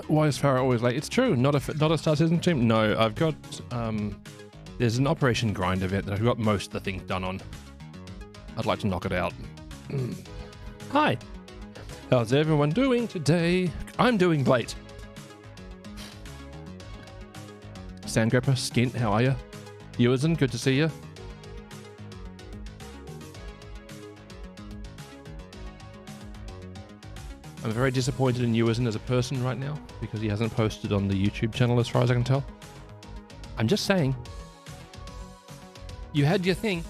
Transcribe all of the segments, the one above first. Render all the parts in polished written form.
Why is Farah always late? It's true. Not a Star Citizen stream. No, I've got there's an Operation Grind event that I've got most of the things done on. I'd like to knock it out. Hi. How's everyone doing today? I'm doing great. Sandgrapper, Skint, how are you? Ewerson, good to see you. I'm very disappointed in Ewerson as a person right now because he hasn't posted on the YouTube channel as far as I can tell. I'm just saying. You had your thing.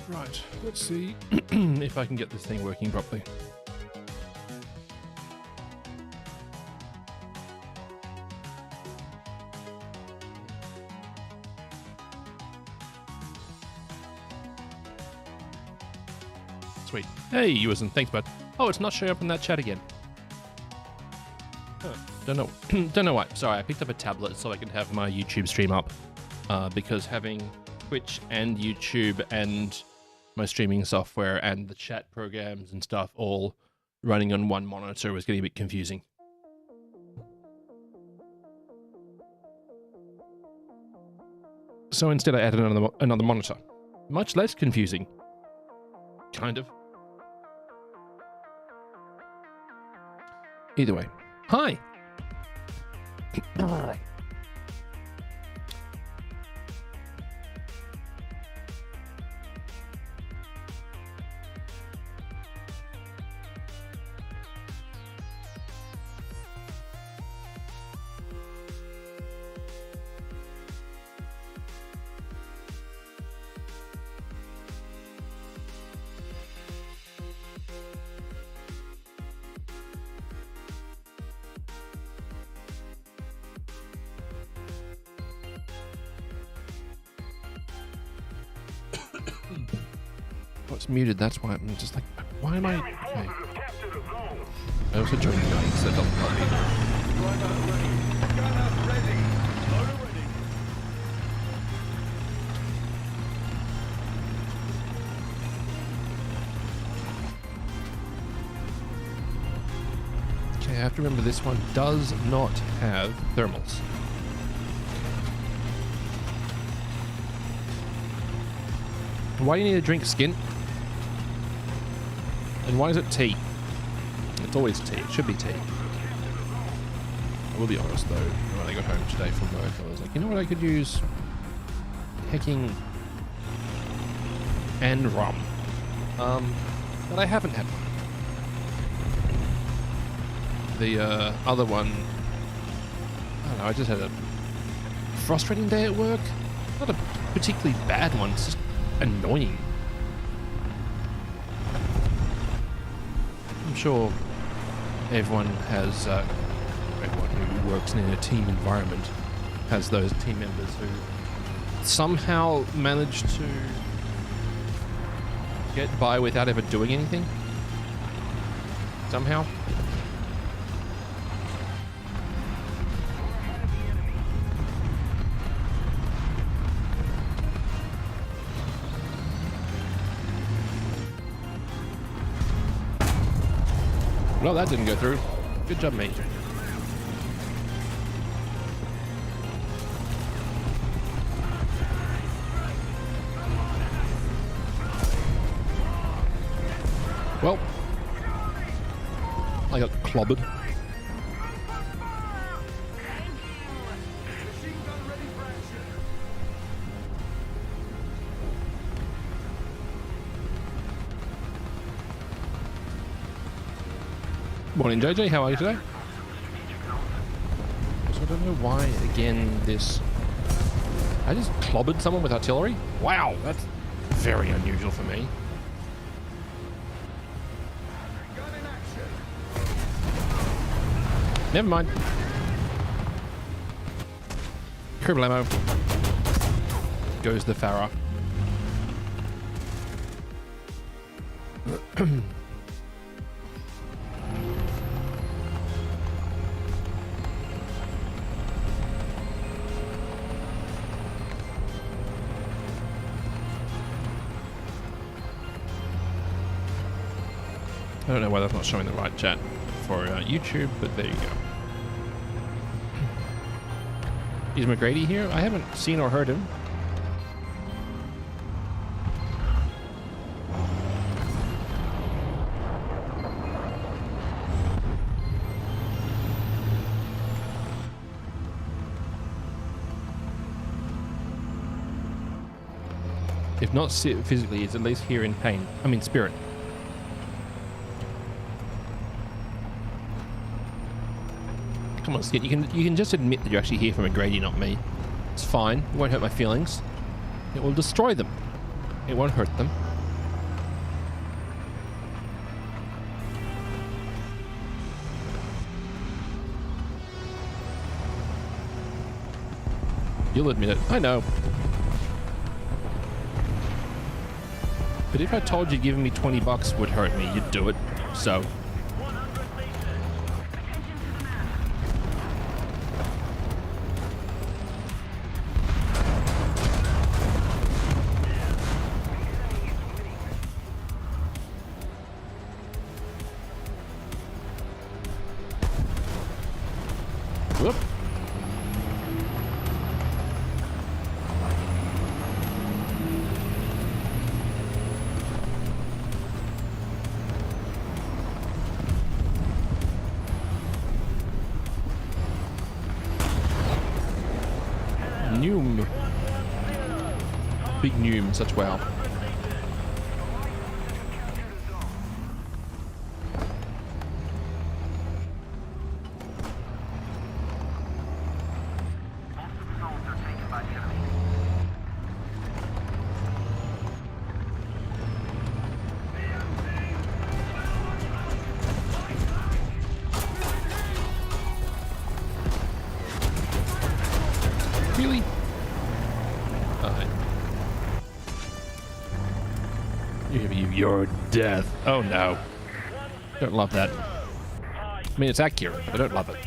Right, let's see if I can get this thing working properly. Sweet. Hey, Ewerson, thanks, bud. Oh, it's not showing up in that chat again. Huh, don't know. Don't know why. Sorry, I picked up a tablet so I could have my YouTube stream up. Because having Twitch and YouTube and my streaming software and the chat programs and stuff all running on one monitor was getting a bit confusing. So instead I added another monitor. Much less confusing. Kind of. Either way. Hi! Oh, it's muted, that's why I'm just like, why am I... Okay. I also joined the guy, so it doesn't bother me. Okay, I have to remember this one does not have thermals. Why do you need to drink Skin? And why is it tea? It's always tea. It should be tea. I will be honest though, when I got home today from work, I was like, you know what I could use? Hecking and rum. But I haven't had one. The other one, I don't know, I just had a frustrating day at work. Not a particularly bad one, it's just annoying. I'm sure everyone has, everyone who works in a team environment has those team members who somehow manage to get by without ever doing anything. Somehow. Well, that didn't go through. Good job, mate. Well, I got clobbered. Morning, JJ. How are you today? So I don't know why, again, this... I just clobbered someone with artillery? Wow, that's very unusual for me. Never mind. Kerblamo. Goes the Farah. I don't know why that's not showing the right chat for YouTube, but there you go. Is McGrady here? I haven't seen or heard him. If not physically, he's at least here in pain. I mean, spirit. Come on, Skid. You can just admit that you're actually here from McGrady, not me. It's fine. It won't hurt my feelings. It will destroy them. It won't hurt them. You'll admit it. I know. But if I told you giving me 20 bucks would hurt me, you'd do it. So. Whoop. Noom. Big noom, such wow. Really? Your death. Oh no. Don't love that. I mean, it's accurate, but I don't love it.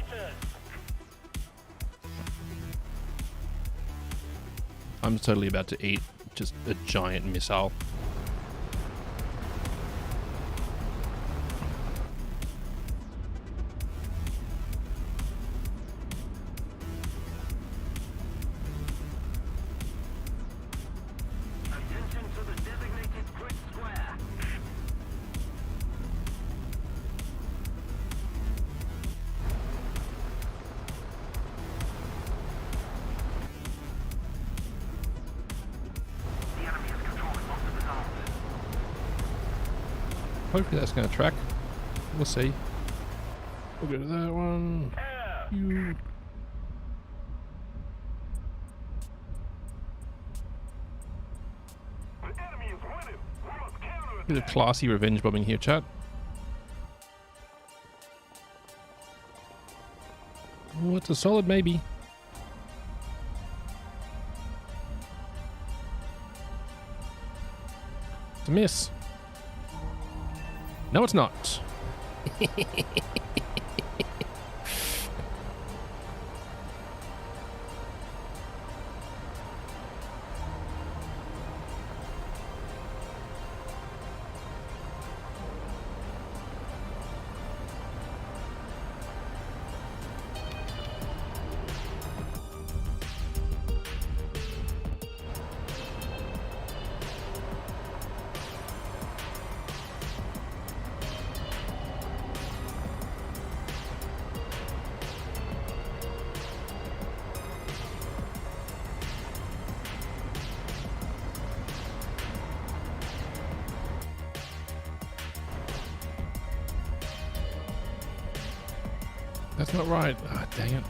I'm totally about to eat just a giant missile. Hopefully that's going to track. We'll see. We'll go to that one. You. Bit of classy revenge bombing here, chat. Oh, it's a solid maybe. It's a miss. No, it's not. That's not right. Ah, dang it.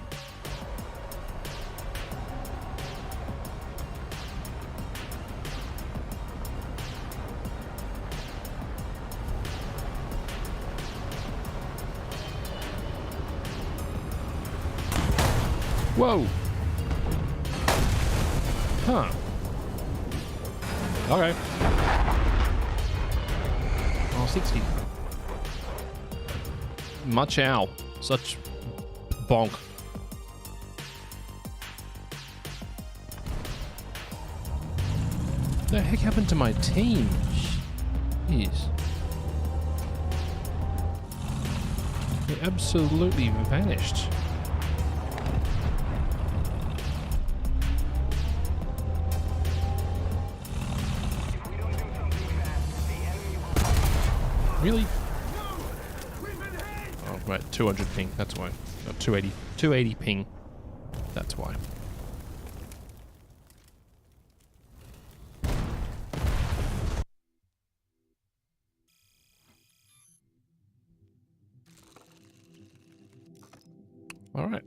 Whoa. Huh. Okay. Oh, 60. Much ow. Such bonk. What the heck happened to my team? Jeez. They absolutely vanished. Really? Oh, right, 200 ping, that's why. No, 280 ping, that's why. All right.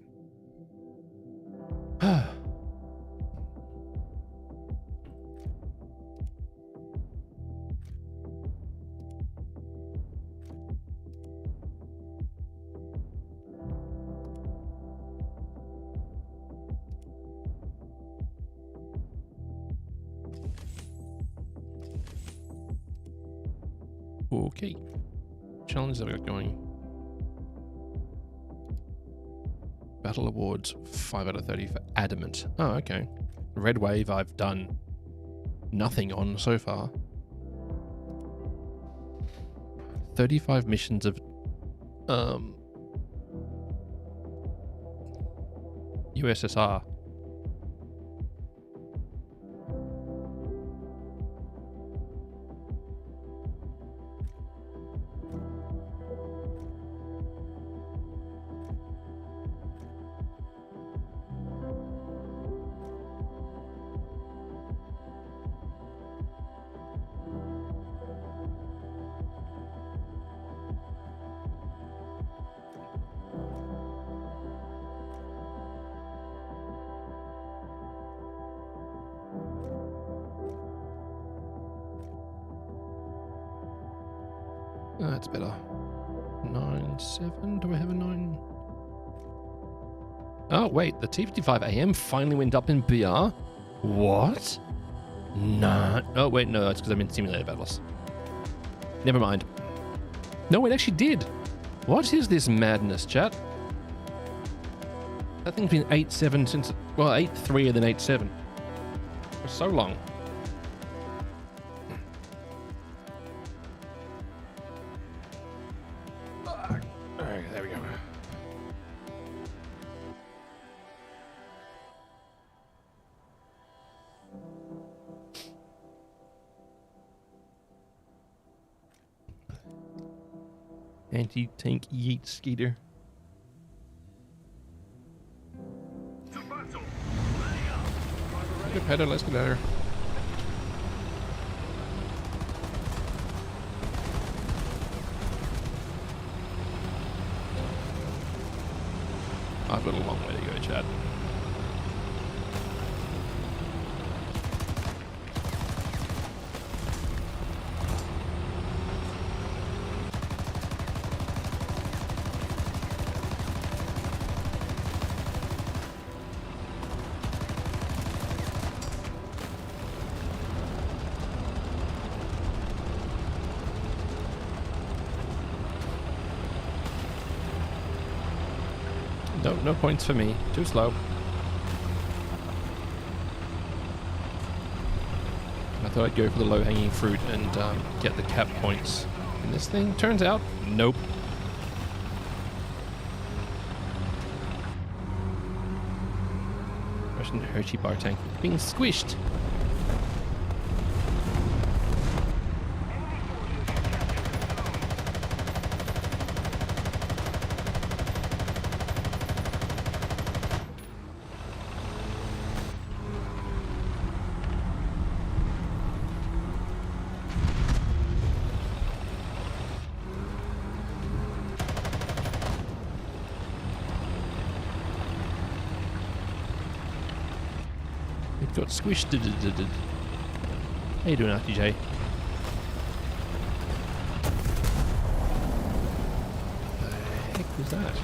Okay. Challenges that we got going. Battle awards 5 out of 30 for adamant. Oh, okay. Red wave I've done nothing on so far. 35 missions of USSR. That's better. 9-7. Do I have a 9? Oh, wait. The T55 AM finally went up in BR? What? Nah. Oh, wait. No, that's because I'm in simulator battles. Never mind. No, it actually did. What is this madness, chat? That thing's been 8-7 since... Well, 8-3 and then 8-7. For so long. Anti-tank yeet skeeter. Get better, let's get there. I've got a long way to go, Chad. No points for me. Too slow. I thought I'd go for the low-hanging fruit and get the cap points in this thing. Turns out, nope. Russian Hershey bar tank being squished. Got squished. How you doing, RTJ? The heck was that?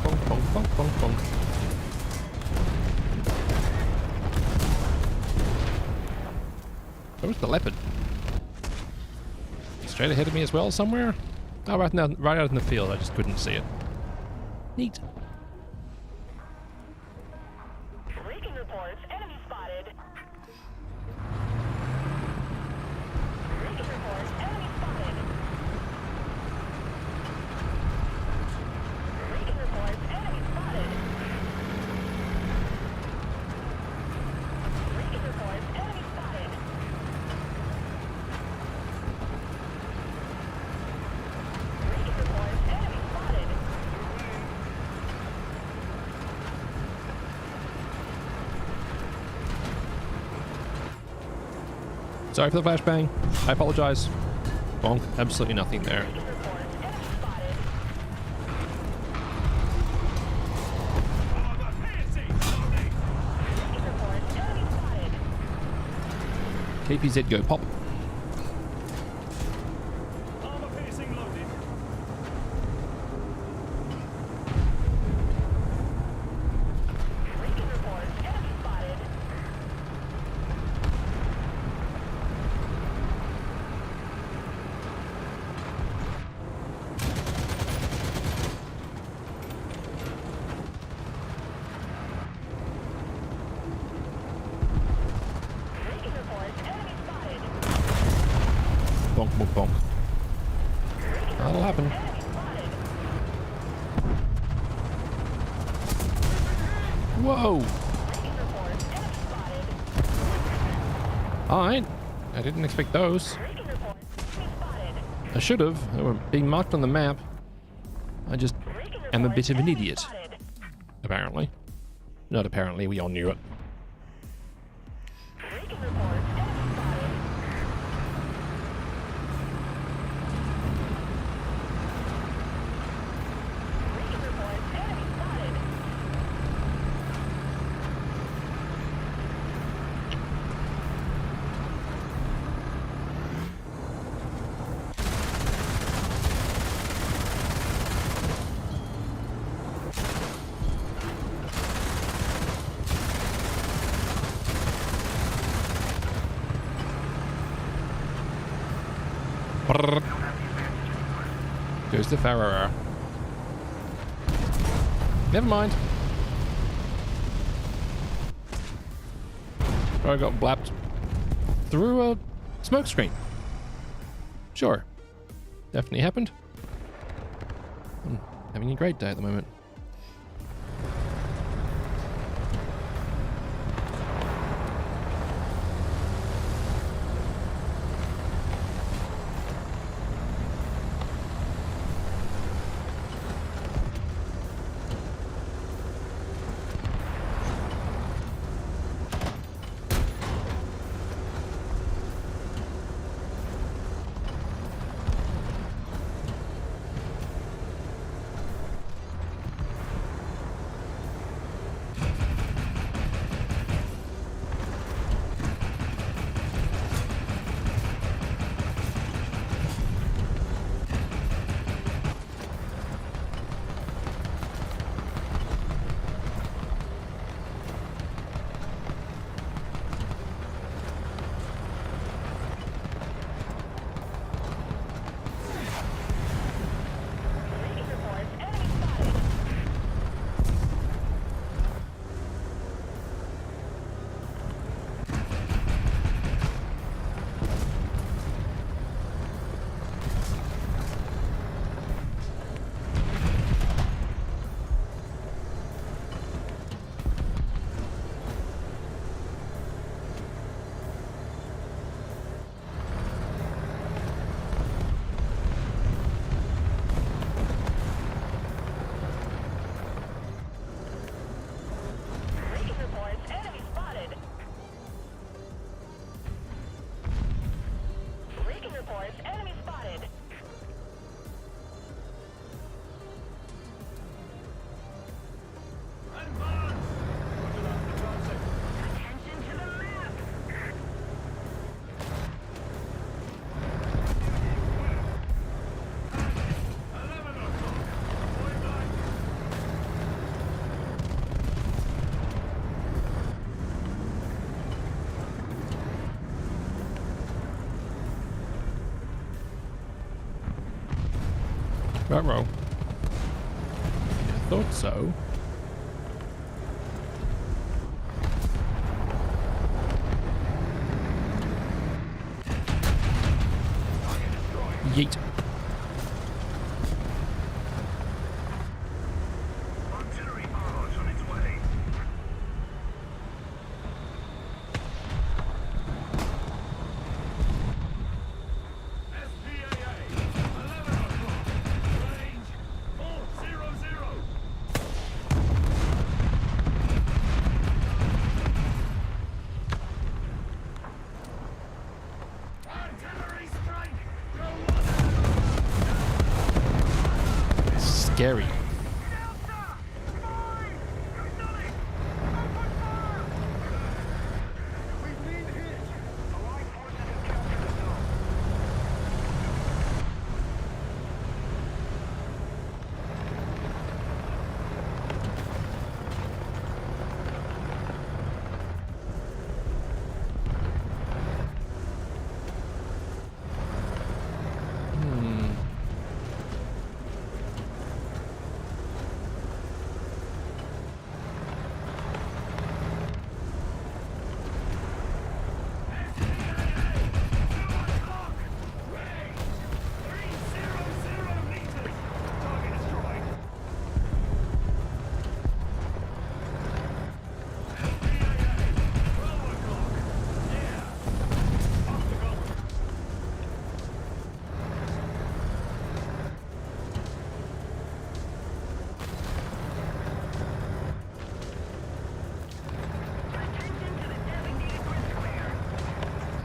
bonk, bonk, bonk, bonk, bonk. Where's the leopard? Straight ahead of me as well somewhere? Oh, right now, right out in the field. I just couldn't see it. Neat. Recon reports, enemy spotted. Recon reports, enemy spotted. Recon reports, enemy spotted. Recon reports, enemy spotted. Recon reports, enemy spotted. Sorry for the flashbang. I apologize. Bonk. Absolutely nothing there. Recon reports, enemy spotted. Recon reports, enemy spotted. KPZ go pop. Armor piercing loaded. Recon reports, enemy spotted. Recon reports, enemy spotted. Bonk, bonk, bonk. That'll happen. Enemy spotted. Whoa! Recon reports, enemy spotted. Alright. I didn't expect those. Recon reports, enemy spotted. I should have. They were being marked on the map. I just Recon am a reports, bit of an enemy idiot. spotted. Apparently. Not apparently, we all knew it. Recon reports, enemy spotted. Recon reports, enemy spotted. Brrr. Goes the Farrer. Never mind. I got blapped through a smoke screen. Sure. Definitely happened. I'm having a great day at the moment. Ruh-roh. I thought so. Yeet. Artillery barrage on its way. SPAA, 11 o'clock. Range 400. Artillery strike. Go one. Scary.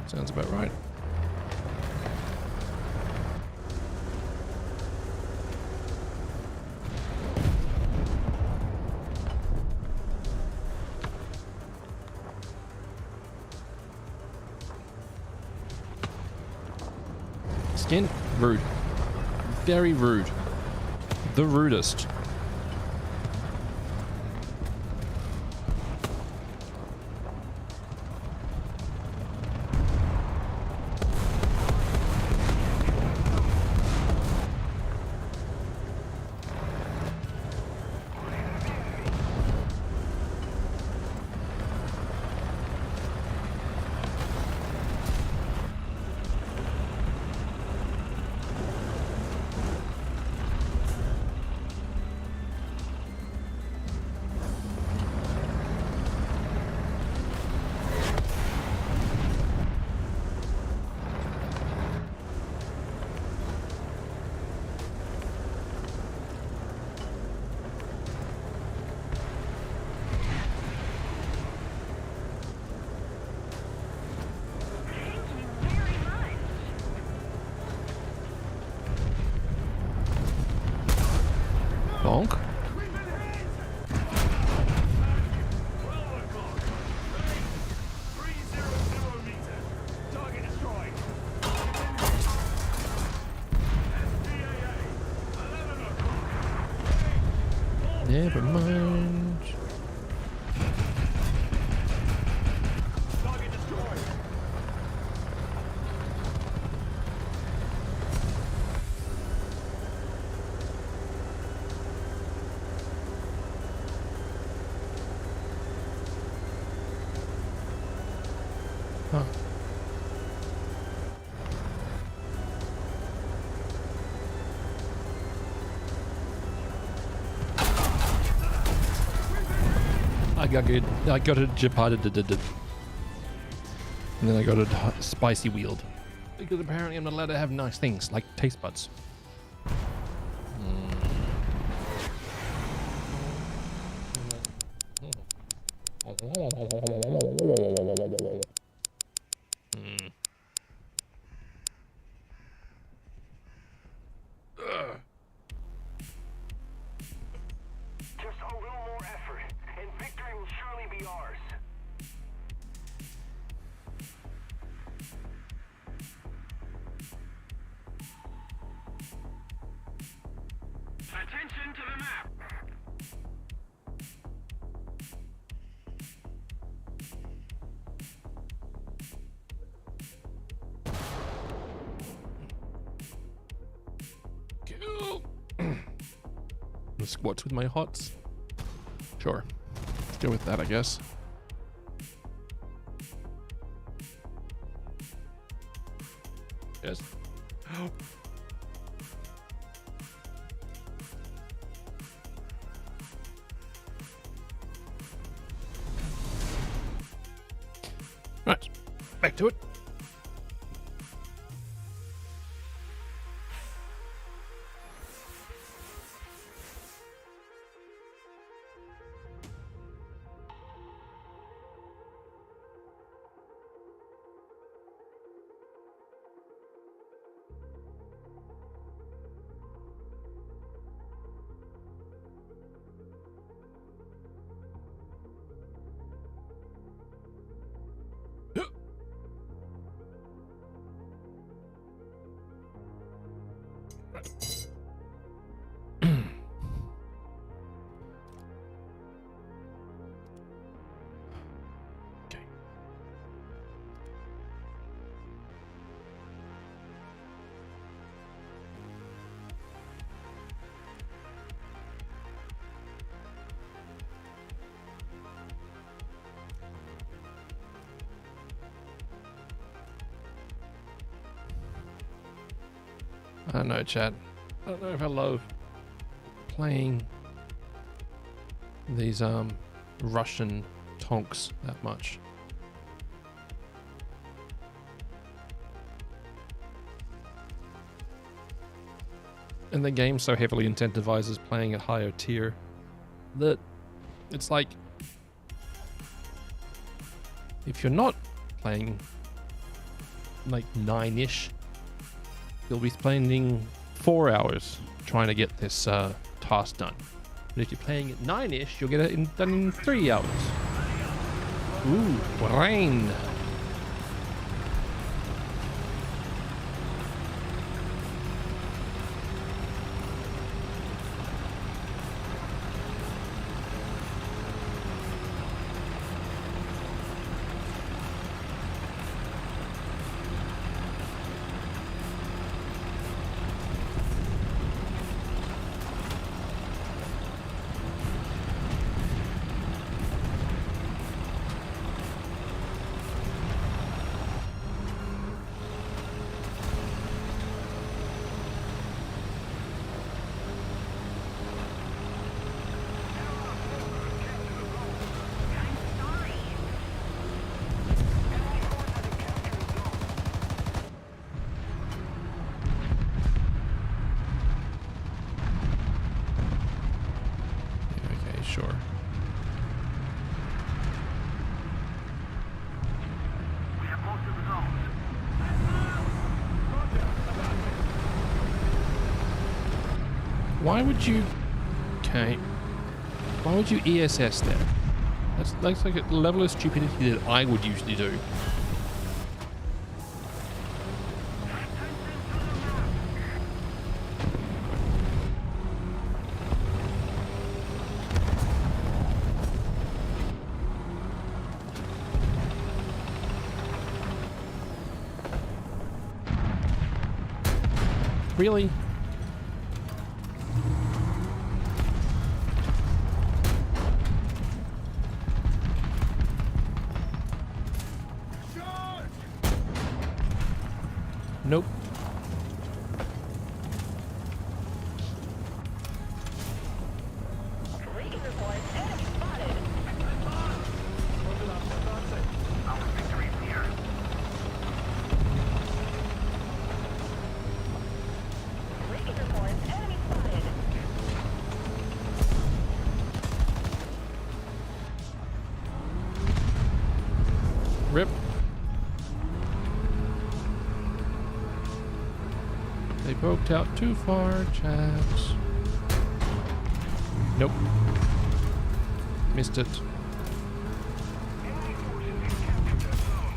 Sounds about right. Skin? Rude. Very rude. The rudest. Bonk. 12 o'clock. Range 300 meters. Target destroyed. SPAA, 11 o'clock. Never mind. Target destroyed. Huh. I got good. I got it japotted. And then I got it spicy wheeled. Because apparently I'm not allowed to have nice things like taste buds. Just a little more effort, and victory will surely be ours. Attention to the map. the squats with my hots. Sure. Let's go with that, I guess. Yes. Right. Back to it. Okay. I don't know, chat. I don't know if I love playing these Russian tonks that much. And the game so heavily incentivizes playing at higher tier that it's like if you're not playing like 9-ish, you'll be spending 4 hours trying to get this task done. But if you're playing at 9-ish, you'll get it done in 3 hours. Ooh, rain. Sure. We have most of the zones. Why would you... Okay. Why would you ESS there? That's like a level of stupidity that I would usually do. Really? Nope. Recon reports enemy spotted. Our victory is near. Recon reports enemy spotted. Rip. They poked out too far, chaps. Nope. Missed it. Enemy forces have captured that zone.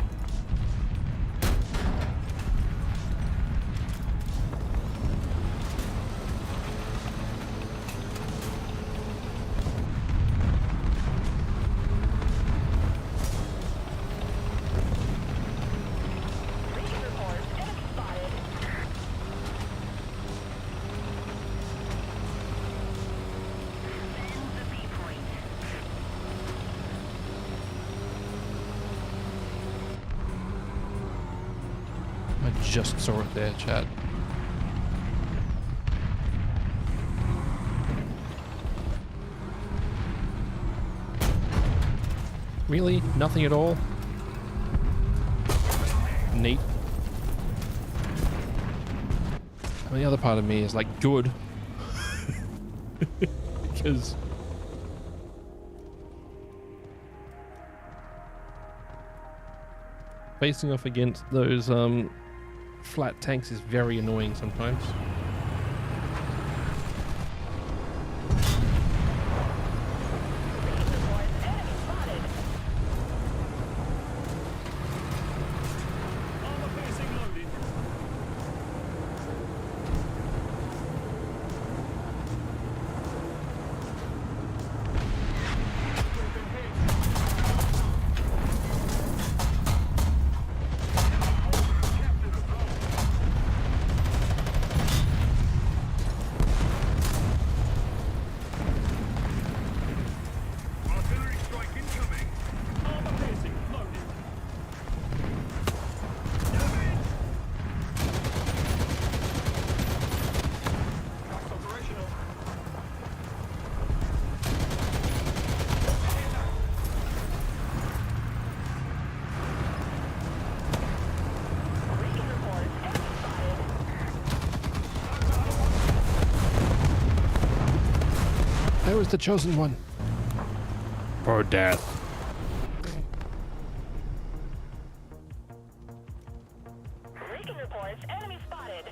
Recon reports enemy spotted. just saw it there, chat. Really? Nothing at all? Neat. I mean, the other part of me is like, good. Because facing off against those flat tanks is very annoying sometimes. I was the chosen one. For death. Recon reports enemy spotted.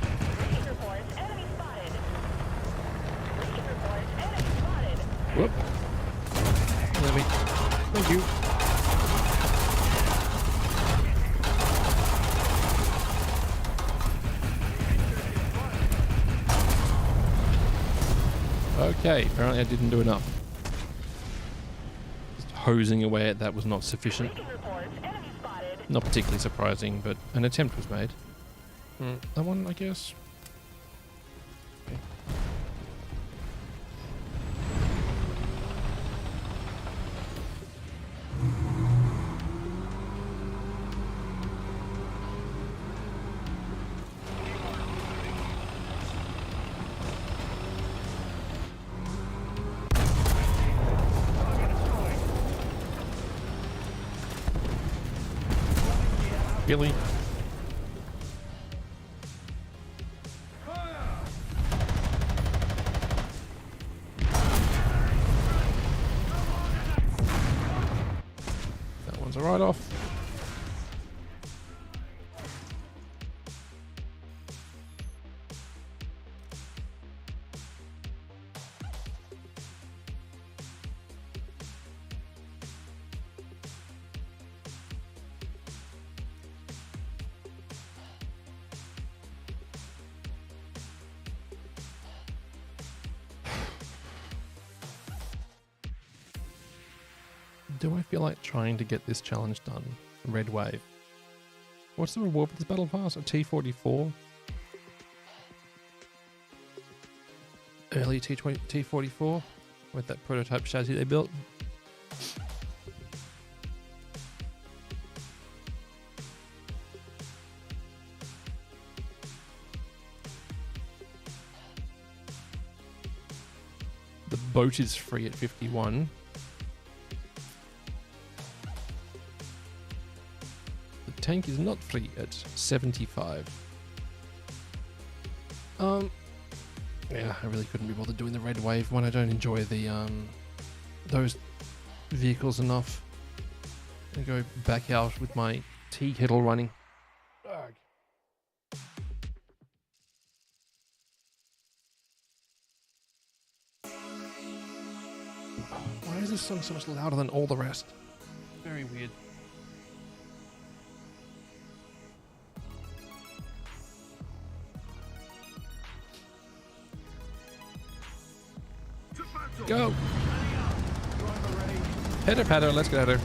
Recon reports enemy spotted. Recon reports enemy spotted. Whoop. Let me. Thank you. Okay, apparently I didn't do enough. Just hosing away at that was not sufficient. Recon reports enemy spotted. Not particularly surprising, but an attempt was made. That one, I guess. Okay. Really? That one's a write-off. Do I feel like trying to get this challenge done? Red Wave. What's the reward for this battle pass? A T-44? Early T-44? With that prototype chassis they built? The boat is free at 51. The tank is not free at 75. Yeah, I really couldn't be bothered doing the Red Wave one. I don't enjoy the those vehicles enough. I go back out with my tea kettle running. Ugh. Why is this song so much louder than all the rest? Very weird. Go! Pitter patter, let's get at her.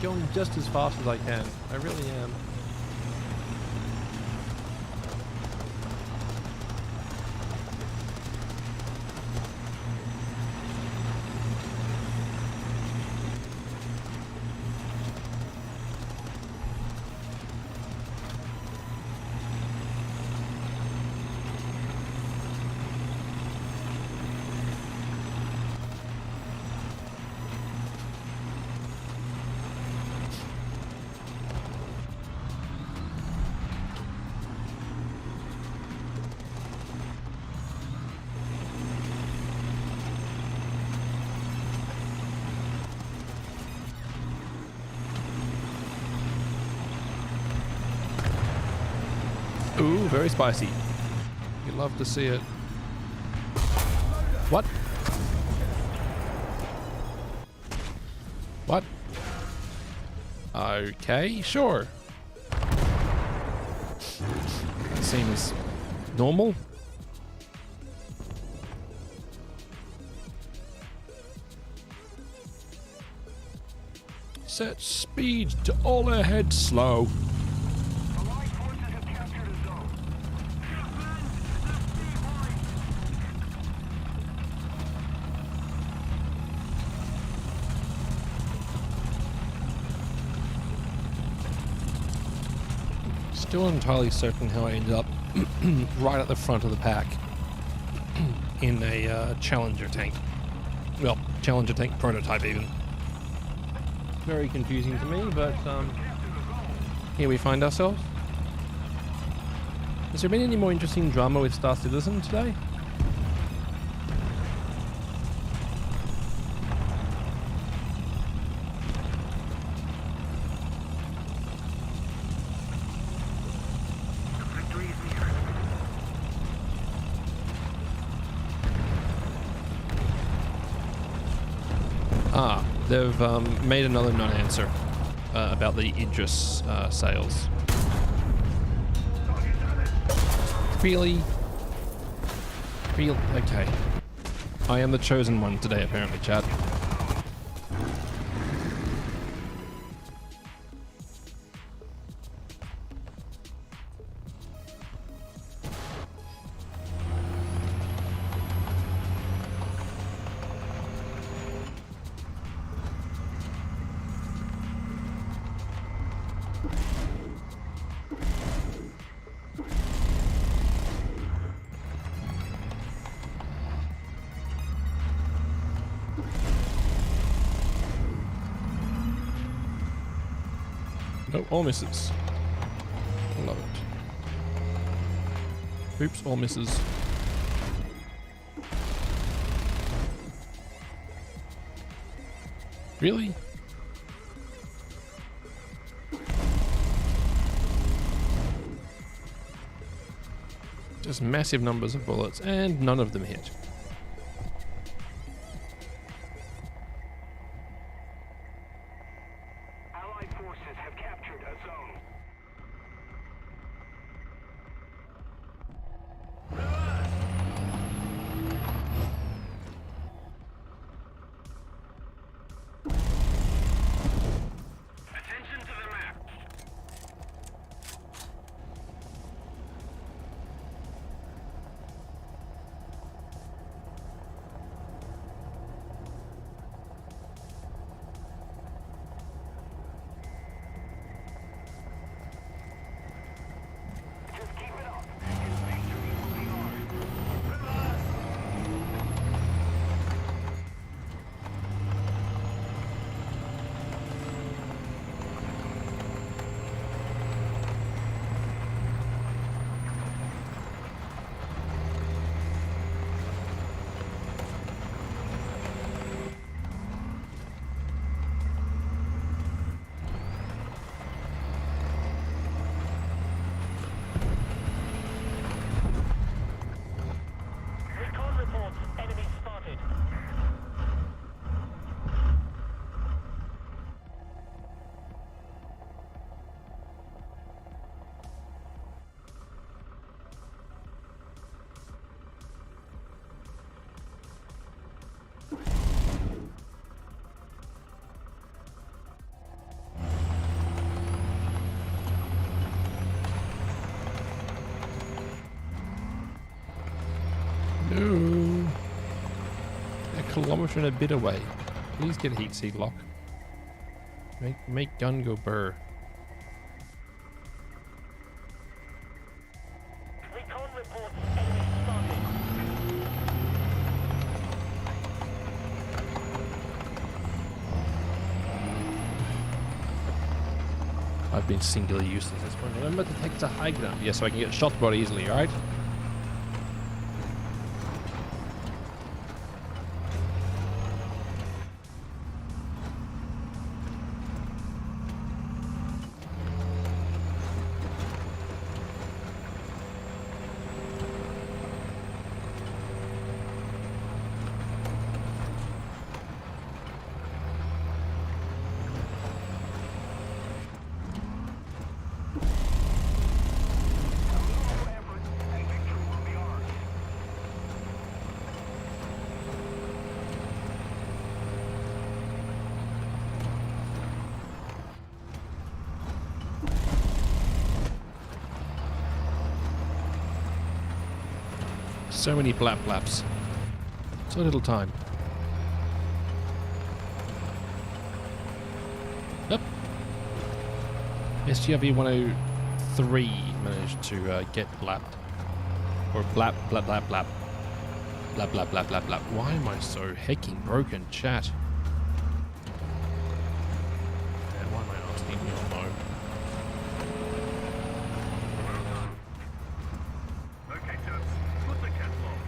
Going just as fast as I can. I really am. Ooh, very spicy. You love to see it. What? What? Okay, sure. That seems normal. Set speed to all ahead slow. Allied forces have captured a zone. Still not entirely certain how I ended up right at the front of the pack in a Challenger tank. Well, Challenger tank prototype even. Very confusing to me, but here we find ourselves. Has there been any more interesting drama with Star Citizen today? Victory is near. Ah, they've made another non-answer about the Idris sales. Really? Real? Okay. I am the chosen one today, apparently, Chad. No, all misses. Love it. Oops, all misses. Really? Just massive numbers of bullets, and none of them hit. Allied forces have captured a zone. Attention to the map. No. A kilometer and a bit away. Please get heat seed lock. Make gun go burr. Recon reports enemy spotted. I've been singularly useless at this point. Remember to take it to high ground. Yeah, so I can get shot more easily, right? So many blap blaps. So little time. Yep. SGRV 103 managed to get blapped. Or blap, blap, blap, blap. Blap, blap, blap, blap, blap. Why am I so hecking broken, chat? Yeah, why am I asking me on mode? Okay, chaps. Put the catalog.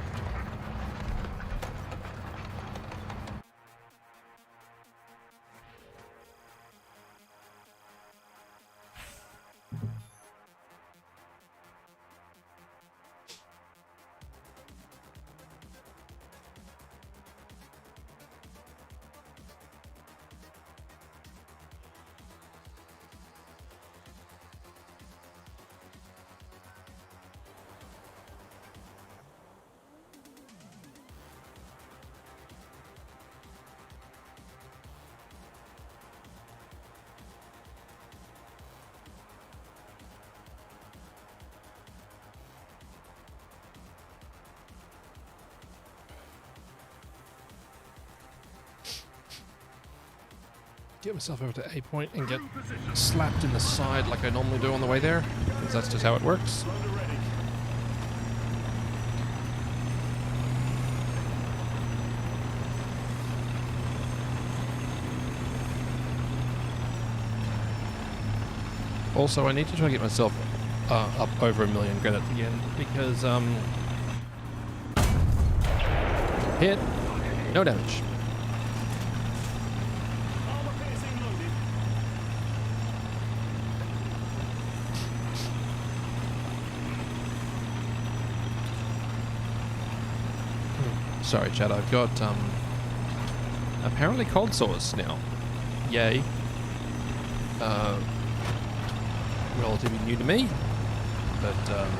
Get myself over to A point and get slapped in the side like I normally do on the way there, because that's just how it works. Also, I need to try to get myself up over 1 million credits again, because hit, no damage. Sorry, Chad, I've got, apparently cold sores now. Yay. Relatively new to me, but,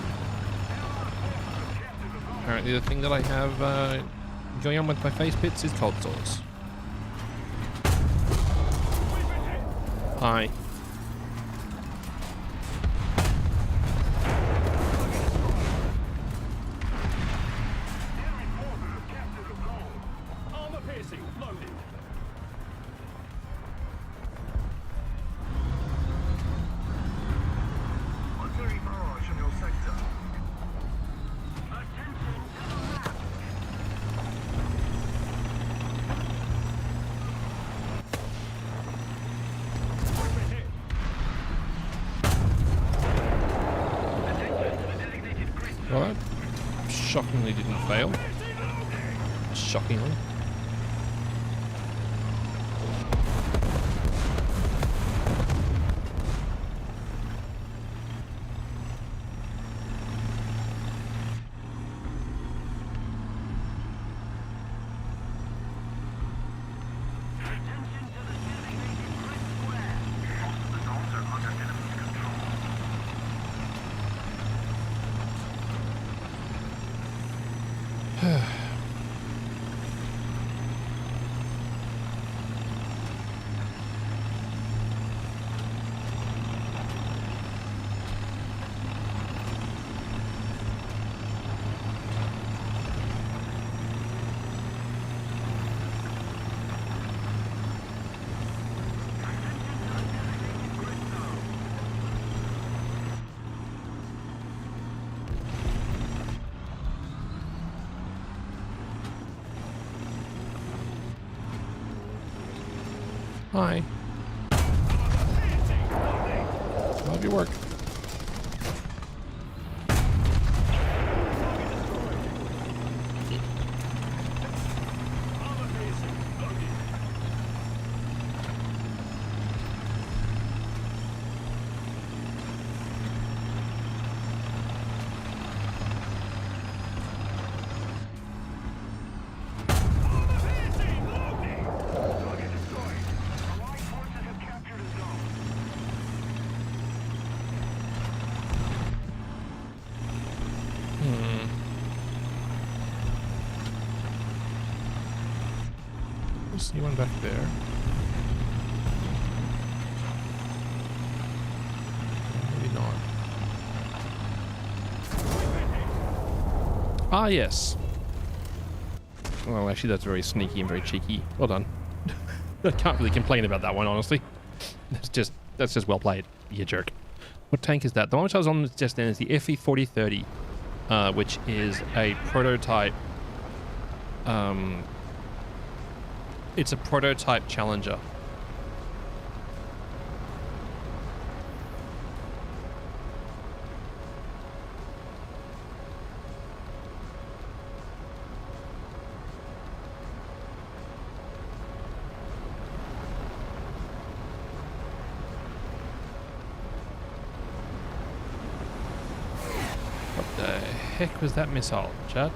apparently the thing that I have, going on with my face pits is cold sores. Hi. Well, that shockingly didn't fail. Shockingly. Hi. Love your work. See one back there. Maybe not. Ah, yes. Well, actually, that's very sneaky and very cheeky. Well done. I can't really complain about that one, honestly. That's just well played, you jerk. What tank is that? The one which I was on just then is the FE4030, which is a prototype. It's a prototype Challenger. What the heck was that missile, Chad?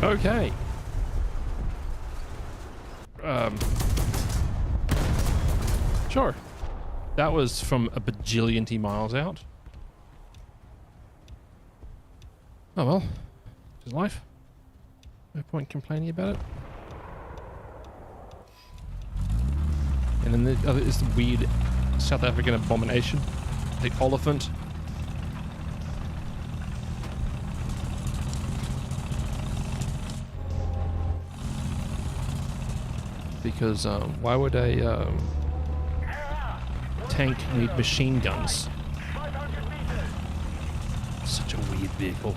Okay. Sure. That was from a bajillion miles out. Oh well. It's life. No point complaining about it. And then the other is the weird South African abomination. The elephant. Because why would a tank need machine guns? Such a weird vehicle.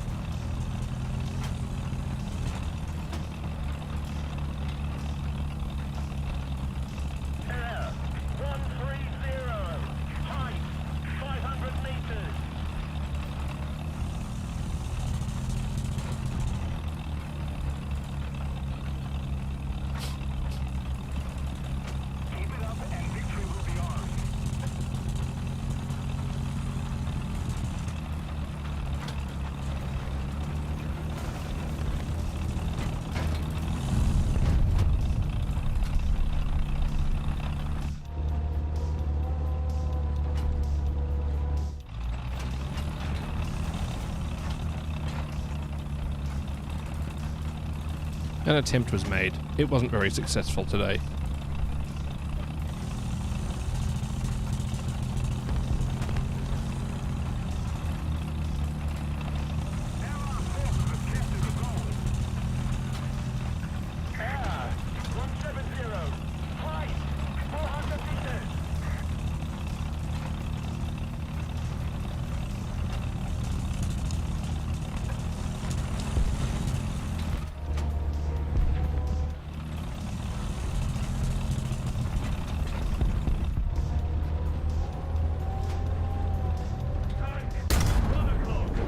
An attempt was made. It wasn't very successful today.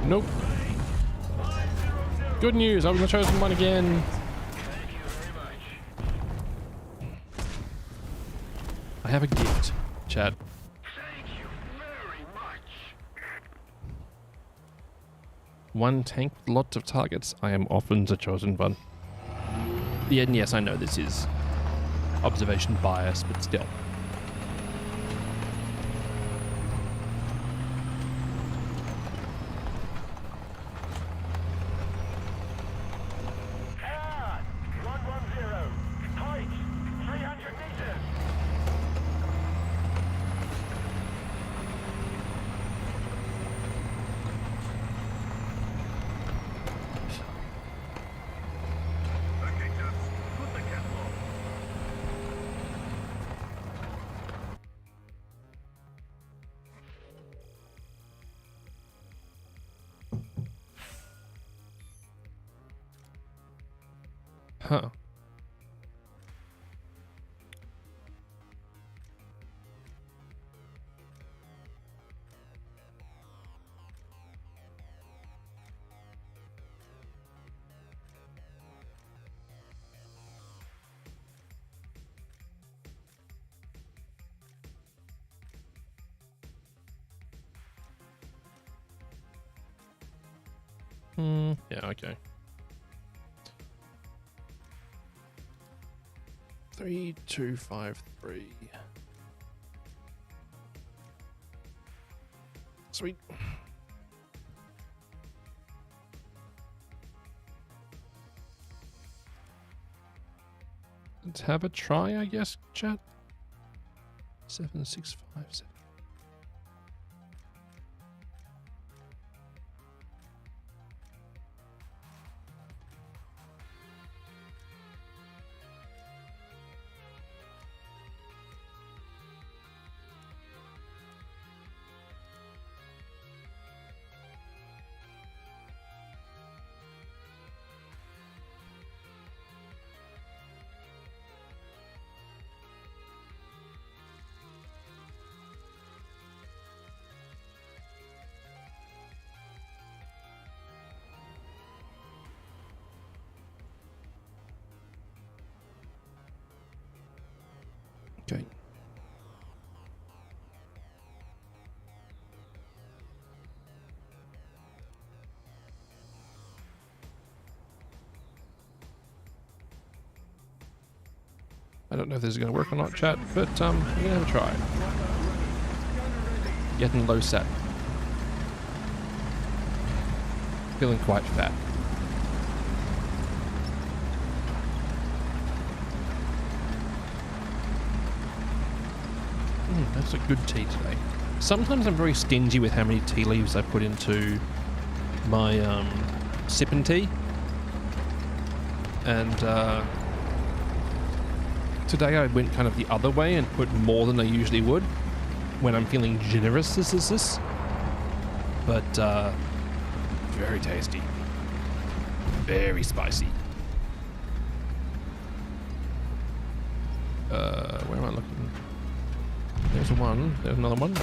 Nope. Good news, I was the chosen one again. I have a gift, Chad. Thank you very much. One tank with lots of targets. I am often the chosen one. Yeah, and yes, I know this is observation bias, but still. Huh. Yeah, okay. 3253. Sweet. Let's have a try, I guess, chat. 7657. Okay. I don't know if this is going to work or not, chat, but we're going to have a try. Getting low set. Feeling quite fat. That's a good tea today. Sometimes I'm very stingy with how many tea leaves I put into my sipping tea. And today I went kind of the other way and put more than I usually would when I'm feeling generous. But very tasty. Very spicy. Where am I looking? There's one. There's another one.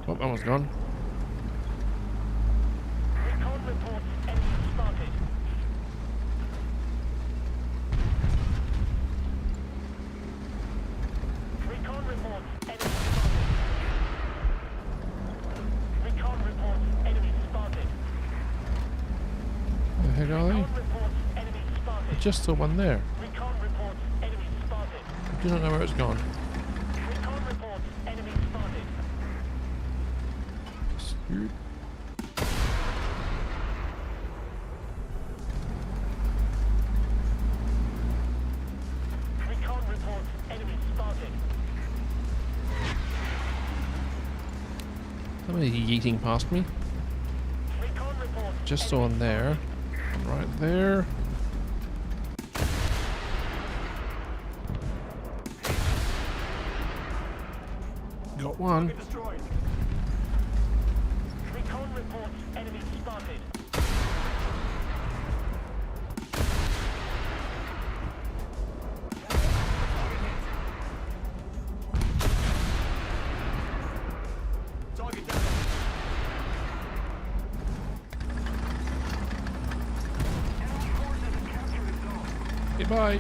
Oh, that one's gone. Recon reports enemy spotted. Recon reports enemy spotted. Recon reports enemy spotted. Where the heck are they? Recon reports enemy spotted. I just saw one there. Recon reports enemy spotted. I do not know where it's gone. Recon reports enemy spotted. Scoot. Recon reports enemy spotted. Somebody yeeting past me. Recon reports Just saw one there. Right there. Got one. Destroyed. Recon reports enemy spotted. Target down. Enemy forces have captured a zone. Goodbye.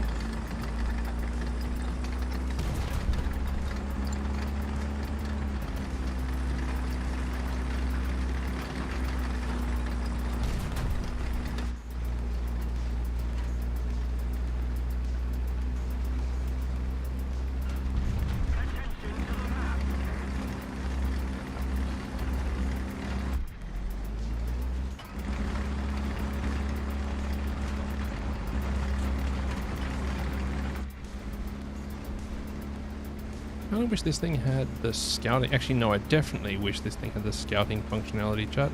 I kind of wish this thing had the scouting. Actually, no, I definitely wish this thing had the scouting functionality, chat.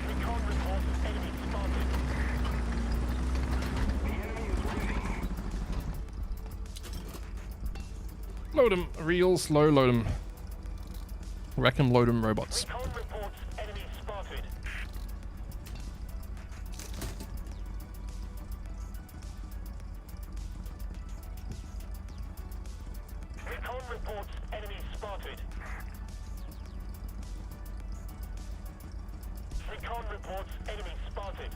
Recon reports enemy Load 'em. Real slow load 'em. Rack 'em, load 'em robots. Recon reports enemy spotted. Recon reports enemy spotted. Recon reports enemy spotted.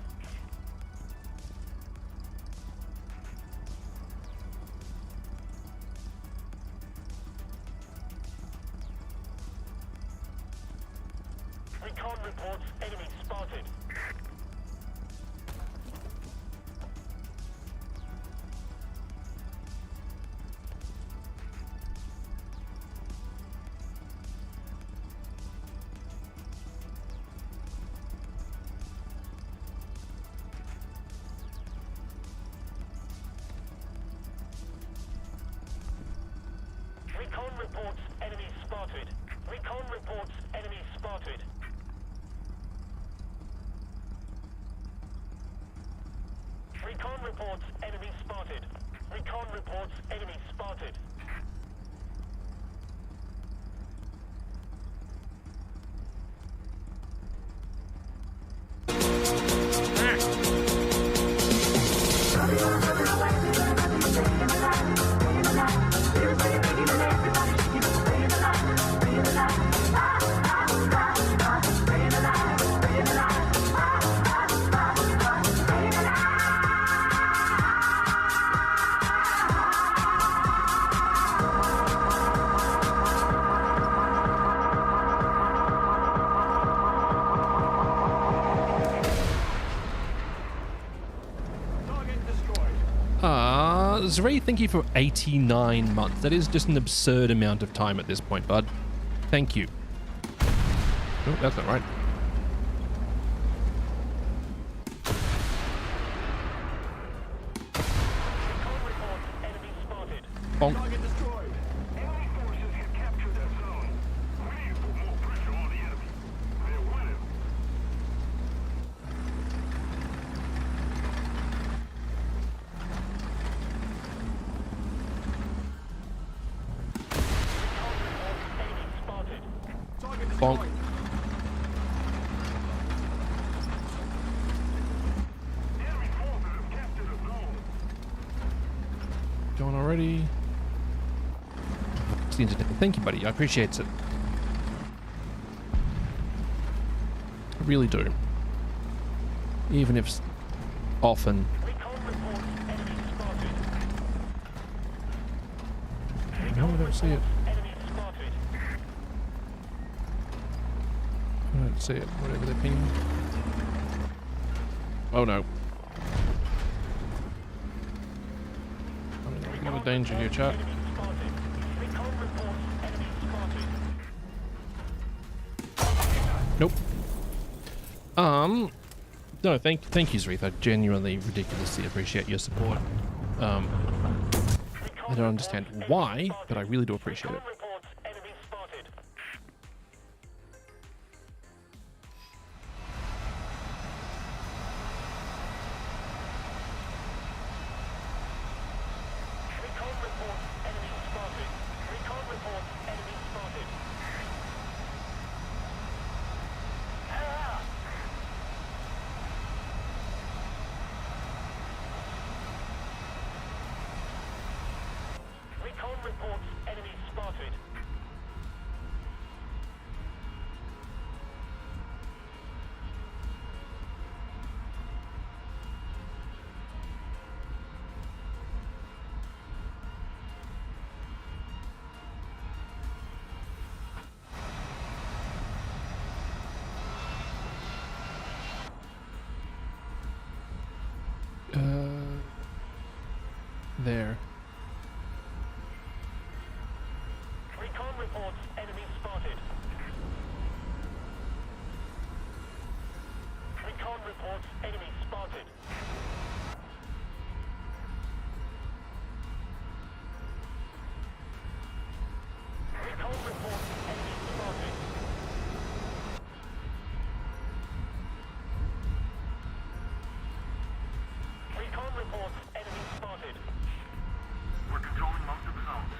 Recon reports enemy spotted. Recon reports enemy spotted. Recon reports enemy spotted. Recon reports enemy spotted. Recon reports enemy spotted. Zray, thank you for 89 months. That is just an absurd amount of time at this point, bud. Thank you. Oh, that's not right. Recon reports enemy spotted. Bonk. Target destroyed. Enemy forces have captured that zone. We need to put more pressure on the enemy. They're winning. Enemy spotted. Target Bonk. destroyed. Enemy forces have captured a zone. Going already. It's the internet. Thank you, buddy. I appreciate it. I really do. Even if it's often. Recon reports enemy spotted. No, I don't see it. Enemy spotted. I don't see it. Whatever they're pinging. Oh no. I'm in a danger here, chat. Enemy spotted. Recon reports enemy spotted. Nope. No, thank you, Zreeth. I genuinely, ridiculously appreciate your support. I don't understand why, but I really do appreciate it. Recon reports enemy spotted. Recon reports enemy spotted. Recon reports enemy spotted. Ah! Recon reports enemy spotted. There. Recon reports enemy spotted. Recon reports enemy spotted. Recon reports enemy spotted. Recon reports enemy spotted. We're controlling most of the zones.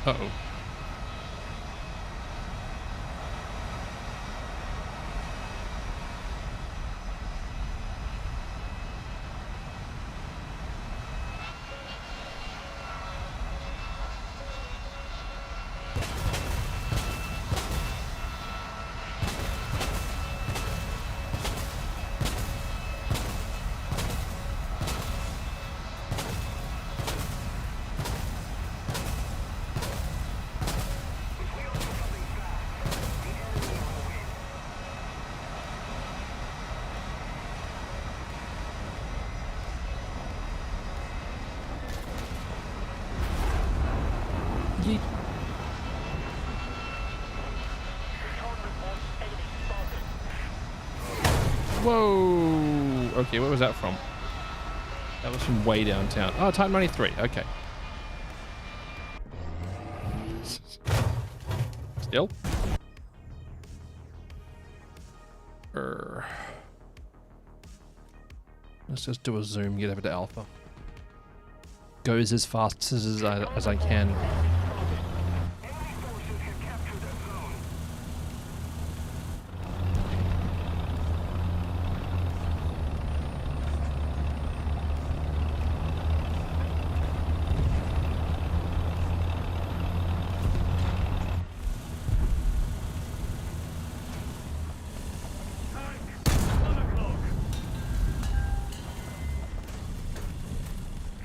Uh-oh. Yeet. Recon reports enemy spotted. Whoa! Okay, where was that from? That was from way downtown. Oh, Type 93. Okay. Still? Let's just do a zoom, get over to Alpha. Goes as fast as I can. Enemy forces have captured that zone.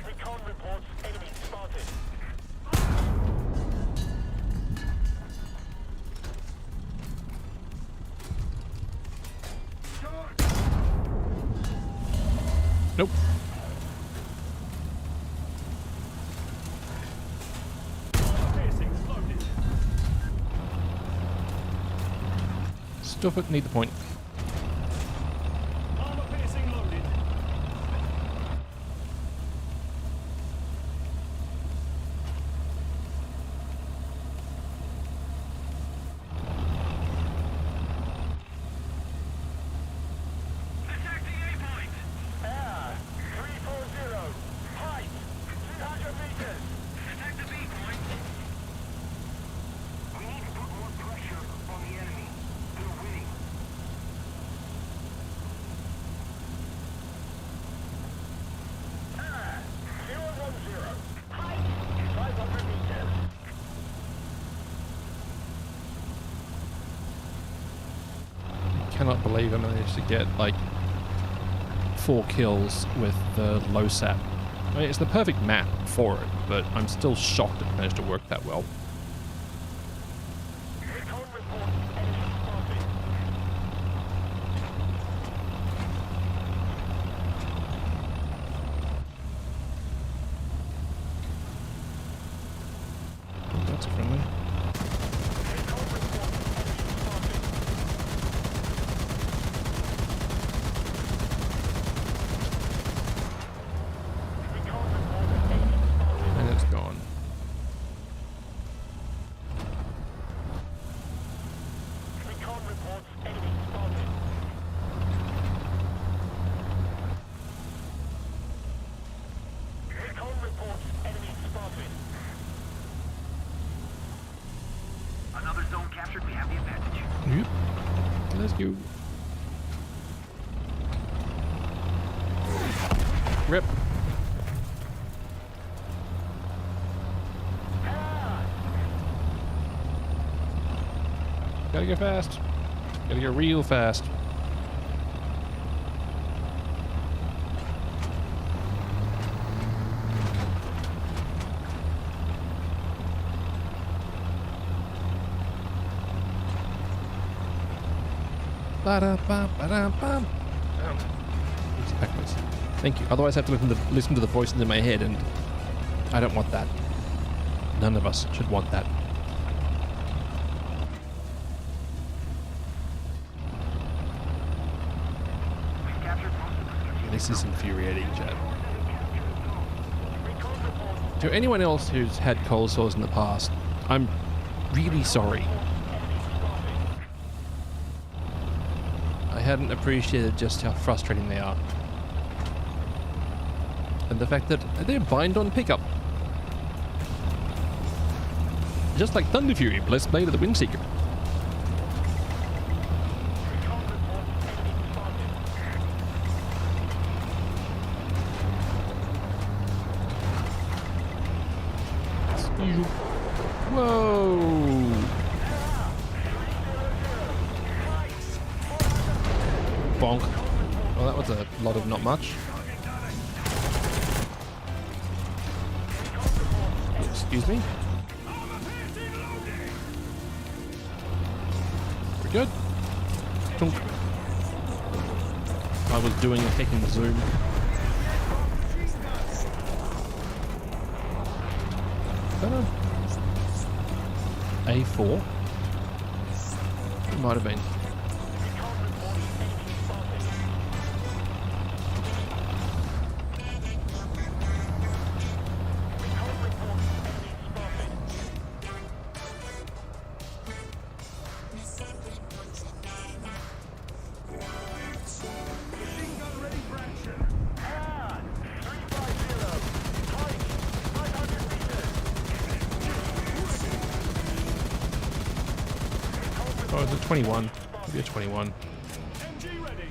Recon reports enemy spotted. Nope. Stuff it, need the point. Armor piercing loaded. Detecting A point. Air 340. Height 200 meters. Detect the B point. We need to put more pressure on the enemy. They're winning. Air 010. Height 500 meters. Cannot believe I managed to get like 4 kills with the low sat. I mean, it's the perfect map for it, but I'm still shocked it managed to work that well. Recon reports enemy spotted. That's friendly. Recon reports enemy spotted. Recon reports enemy spotted. And it's gone. Recon reports enemy spotted. Recon reports enemy spotted. Another zone captured. We have the advantage. Yep. Let's go. Rip. Gotta go fast. Gotta go real fast. Ba-da-ba-ba-da-bum. It's backwards. Thank you. Otherwise, I have to listen to the voices in my head, and I don't want that. None of us should want that. We've captured most of the strategic This is infuriating, Chad. Recon reports To anyone else who's had cold sores in the past, I'm really sorry. enemy spotted. I hadn't appreciated just how frustrating they are. And the fact that they're bind on pickup. Just like Thunder Fury, blessed blade of the Windseeker. Whoa! Bonk. Well, that was a lot of not much. Excuse me. We're good. Tunk. I was doing a heckin' zoom. A4? It might have been. Oh, is it 21? Maybe a 21. MG ready.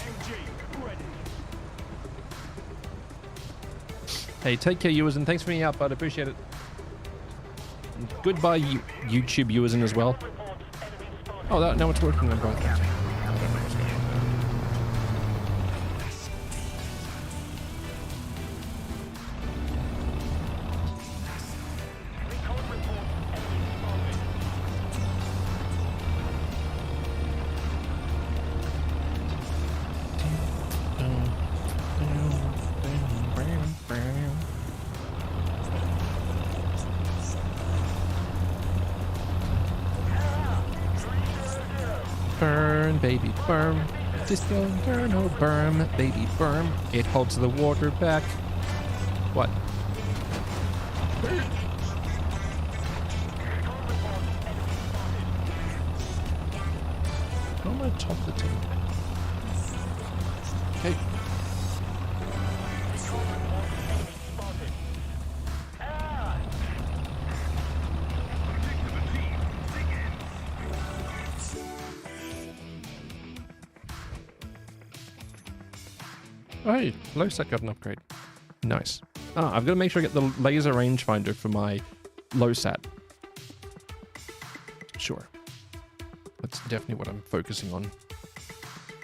MG ready. Hey, take care, viewers, and thanks for being out, bud. Appreciate it. Goodbye, YouTube viewers, as well. Oh, now it's working on broadcast. Burn, baby, burn. Disco Inferno, burn, baby, burn. It holds the water back. What? How am I top the team? Okay. Oh, hey, low sat got an upgrade. Nice. Ah, I've got to make sure I get the laser rangefinder for my low sat. Sure. That's definitely what I'm focusing on.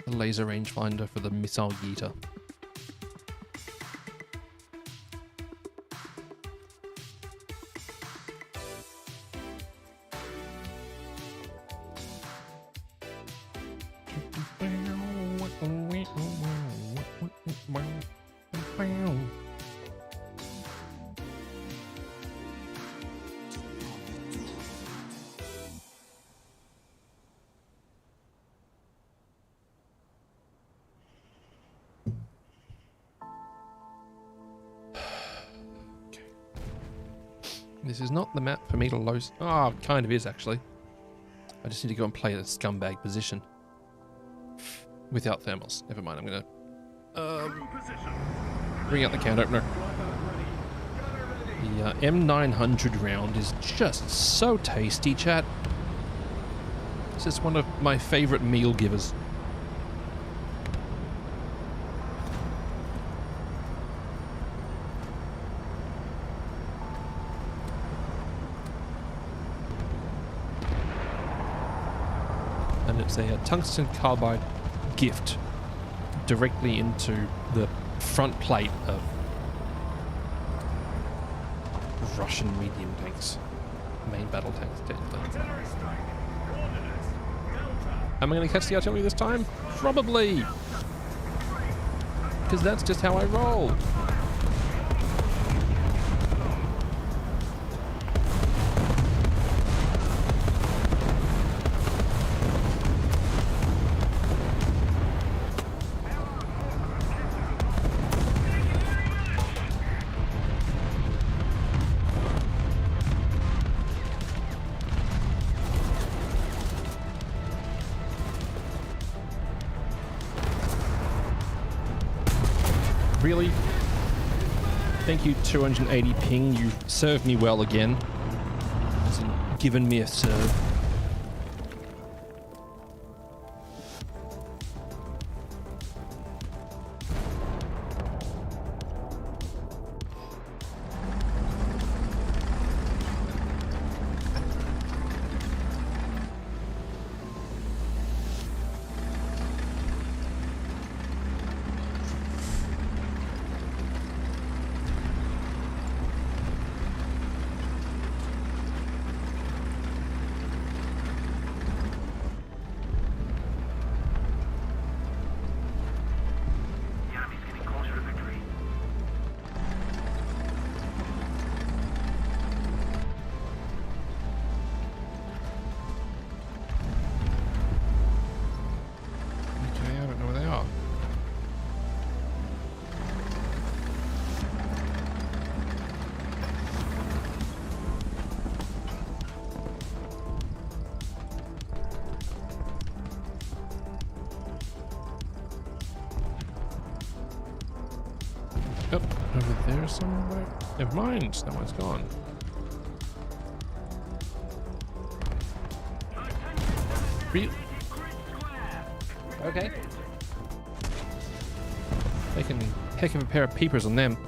The laser rangefinder for the missile yeeter. This is not the map for me to low... Oh, it kind of is, actually. I just need to go and play the scumbag position. Without thermals. Never mind, I'm going to... bring out the can opener. The M900 round is just so tasty, chat. This is one of my favorite meal givers. And it's a tungsten carbide gift directly into the front plate of Russian medium tanks. Main battle tanks, technically. Am I going to catch the artillery this time? Probably! Because that's just how I roll. Really? Thank you, 280 ping. You've served me well again. As in, given me a serve. The enemy's getting closer to victory. Okay, I don't know where they are. Oh, over there somewhere. Never mind, that one's gone. Really? Okay. Making a heck of a pair of peepers on them.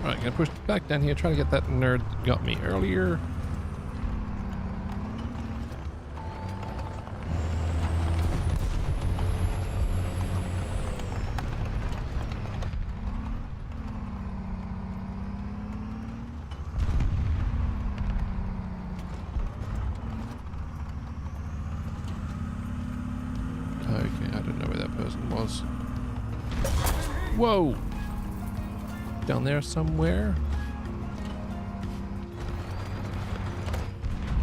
Alright, gonna push back down here, try to get that nerd that got me earlier. Okay, I don't know where that person was. Whoa! Down there somewhere.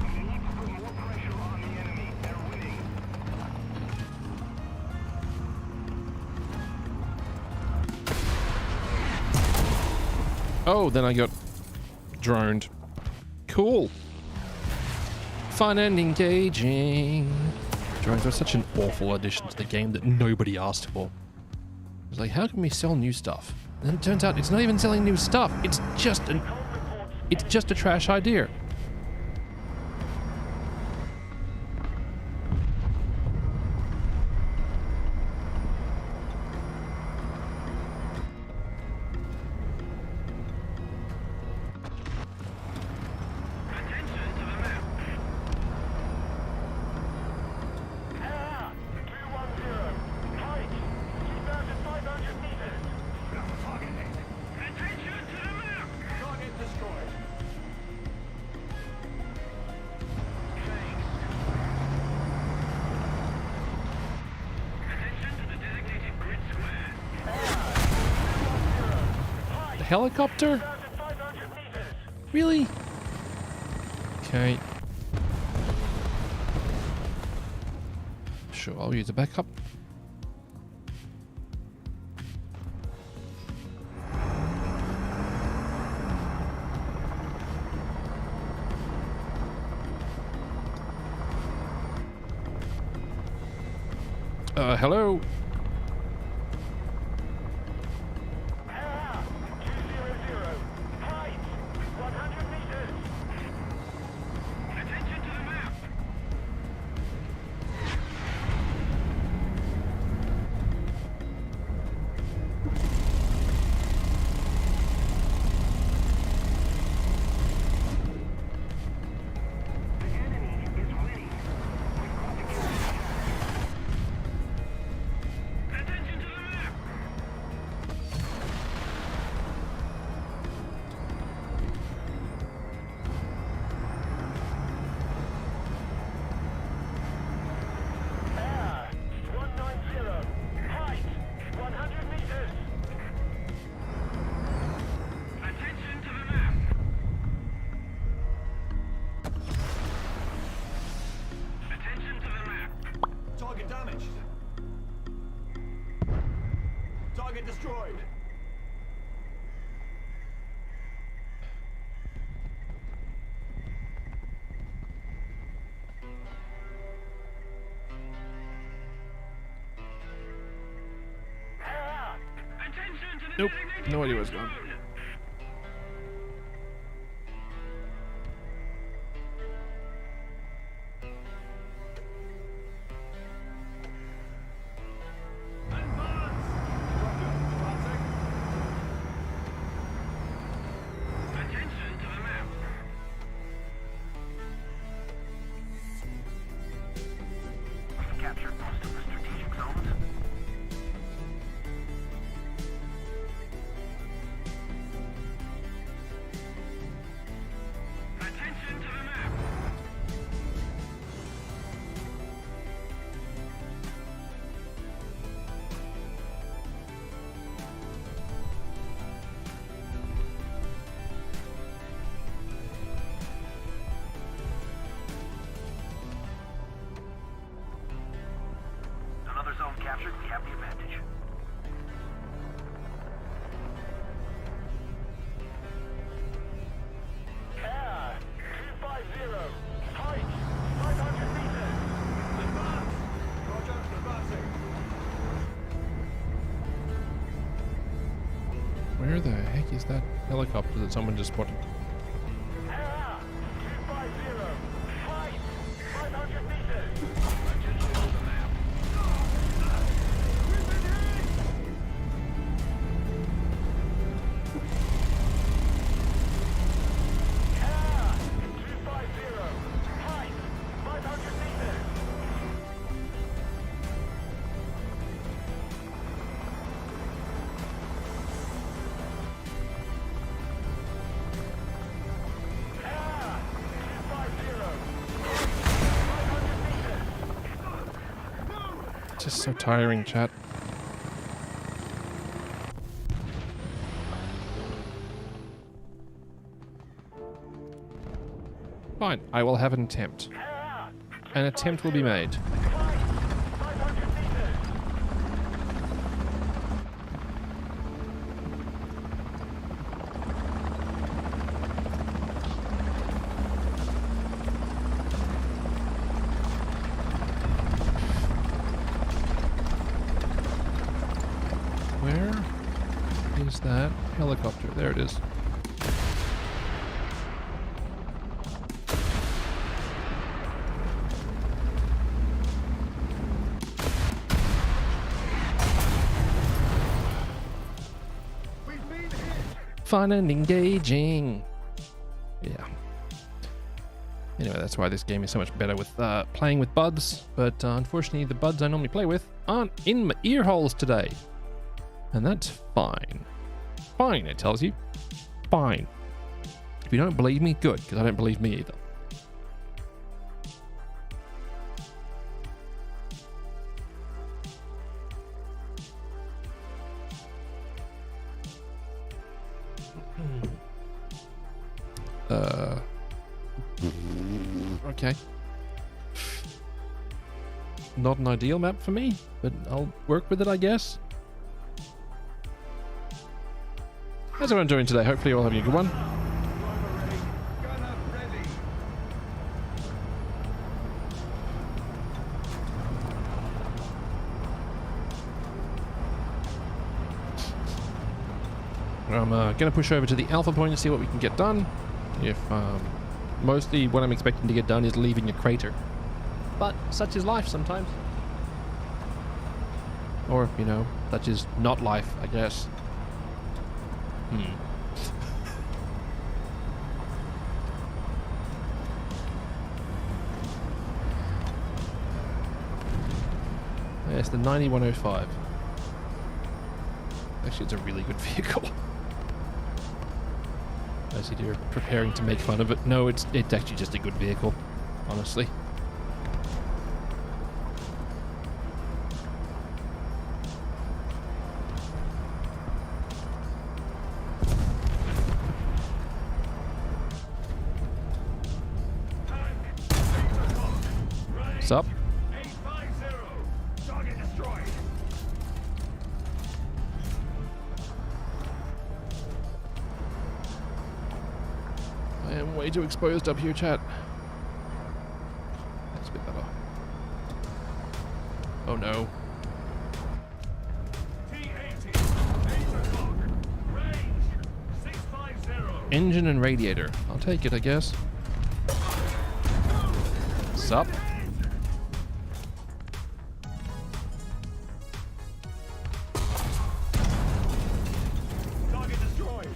We need to put more pressure on the enemy. They're winning. Oh, then I got droned. Cool. Fun and engaging. Drones are such an awful addition to the game that nobody asked for. It's like, how can we sell new stuff? And then it turns out it's not even selling new stuff. It's just a trash idea. Attention to the map. Air, 210. Height, 2,500 meters. Attention to the map. Target destroyed. Thanks. Attention to the designated grid square. The helicopter? 2,500 meters. Really? Okay. Sure, I'll use a backup. Hello? Air, 200. Height, 100 meters. Attention to the map. The enemy is winning. We've got to get Nope. No idea where it's gone. Attention to the map. We've captured most of the strategic zones. Attention to the map. Another zone captured, we have the advantage. Air 250. Height 500 meters. Advance. Roger, advancing. Where the heck is that helicopter that someone just spotted? Air 250. Height 500 meters. Attention to the map. Air 250. Height 500 meters. Air 250. 500 meters. It's just so tiring, chat. Fine, I will have an attempt. Air An attempt will be made. height 500 meters. Where is that helicopter? There it is. Fun and engaging. Yeah. Anyway, that's why this game is so much better with playing with buds. But unfortunately, the buds I normally play with aren't in my ear holes today. And that's fine. Fine, it tells you. Fine. If you don't believe me, good, because I don't believe me either. Okay. Not an ideal map for me, but I'll work with it, I guess. How's everyone doing today? Hopefully you're all having a good one. I'm going to push over to the Alpha Point and see what we can get done. If mostly what I'm expecting to get done is leaving a crater. But such is life sometimes. Or, you know, such is not life, I guess. It's the 9105. Actually, it's a really good vehicle. I see you're preparing to make fun of it. No, it's actually just a good vehicle, honestly. What's up? 850. Target destroyed. I am way too exposed up here, chat. That's a bit better. Oh no. T-80. 8 o'clock. Engine and radiator. I'll take it, I guess. Sup? Target destroyed.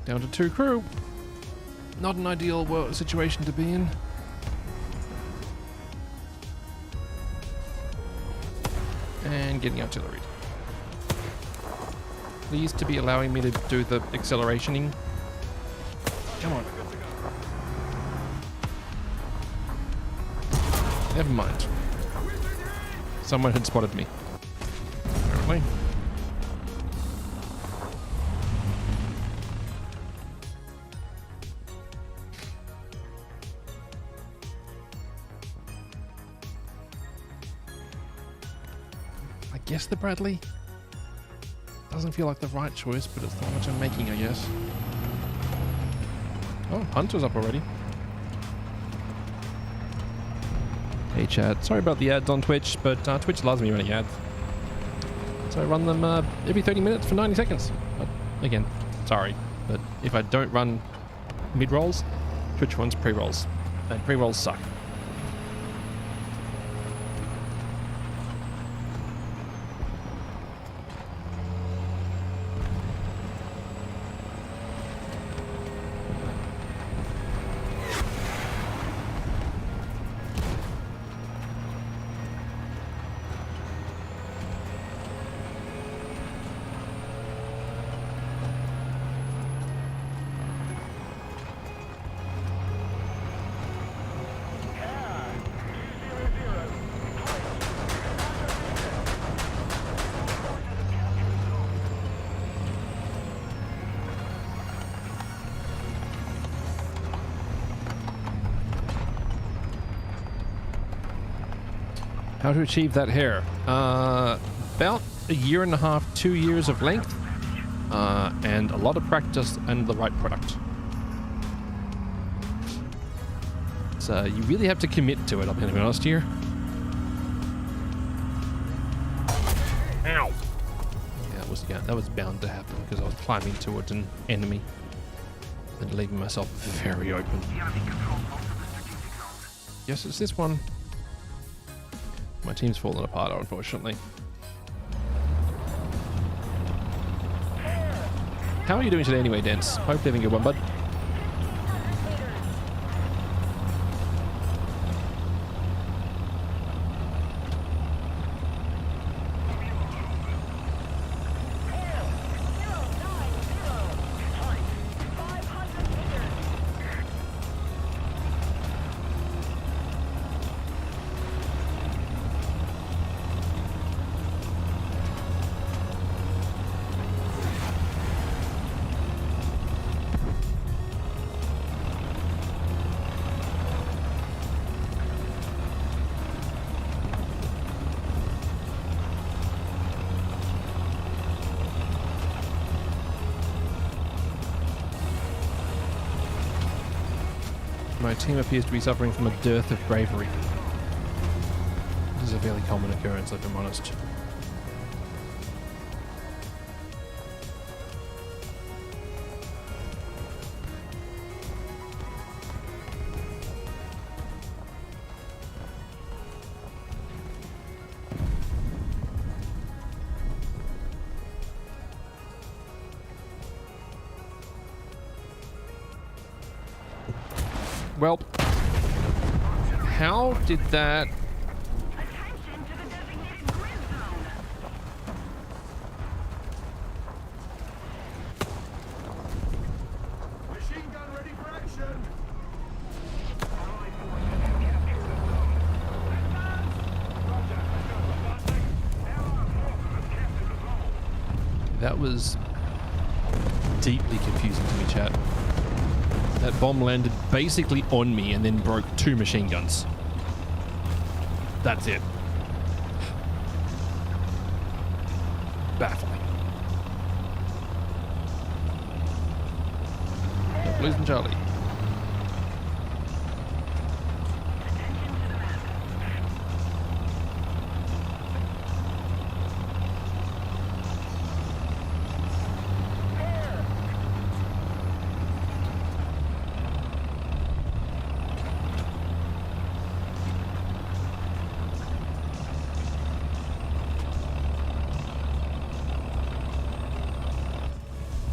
Down to 2 crew. Not an ideal situation to be in. And getting artillery. Please to be allowing me to do the accelerationing. Come on. Never mind. Someone had spotted me. Apparently. I guess the Bradley doesn't feel like the right choice, but it's the one which I'm making, I guess. Oh, Hunter's up already. Hey chat, sorry about the ads on Twitch, but Twitch loves me running ads. So I run them every 30 minutes for 90 seconds. But again, sorry, but if I don't run mid-rolls, Twitch runs pre-rolls. And pre-rolls suck. How to achieve that hair? About a year and a half, 2 years of length, and a lot of practice and the right product. So you really have to commit to it, I'm going to be honest here. Ow! Yeah, that was bound to happen because I was climbing towards an enemy and leaving myself very open. Yes, it's this one. My team's fallen apart, unfortunately. How are you doing today anyway, Dance? Hope you're having a good one, bud. My team appears to be suffering from a dearth of bravery. This is a fairly common occurrence, if I'm honest. Well, how did that... Attention to the designated grid zone. Machine gun ready for action. That was deeply confusing to me, chat. That bomb landed basically on me and then broke 2 machine guns. That's it. Baffling. losing Charlie. Attention to the map.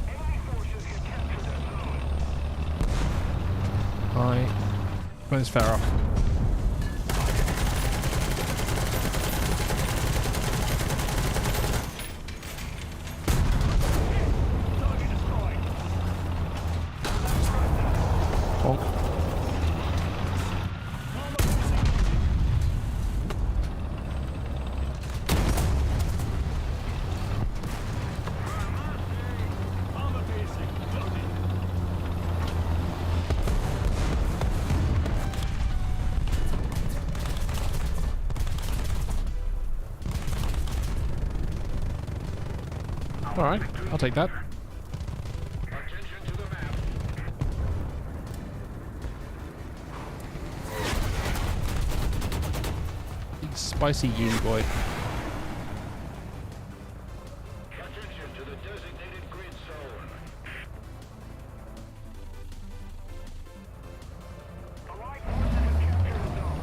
Enemy forces have captured that zone. Hi. Where's Farah? Target destroyed. Bonk. Armor piercing. Loading. Alright, I'll take that. Attention to the map. Big spicy Uniboi. Attention to the designated grid zone. Allied forces have captured the zone.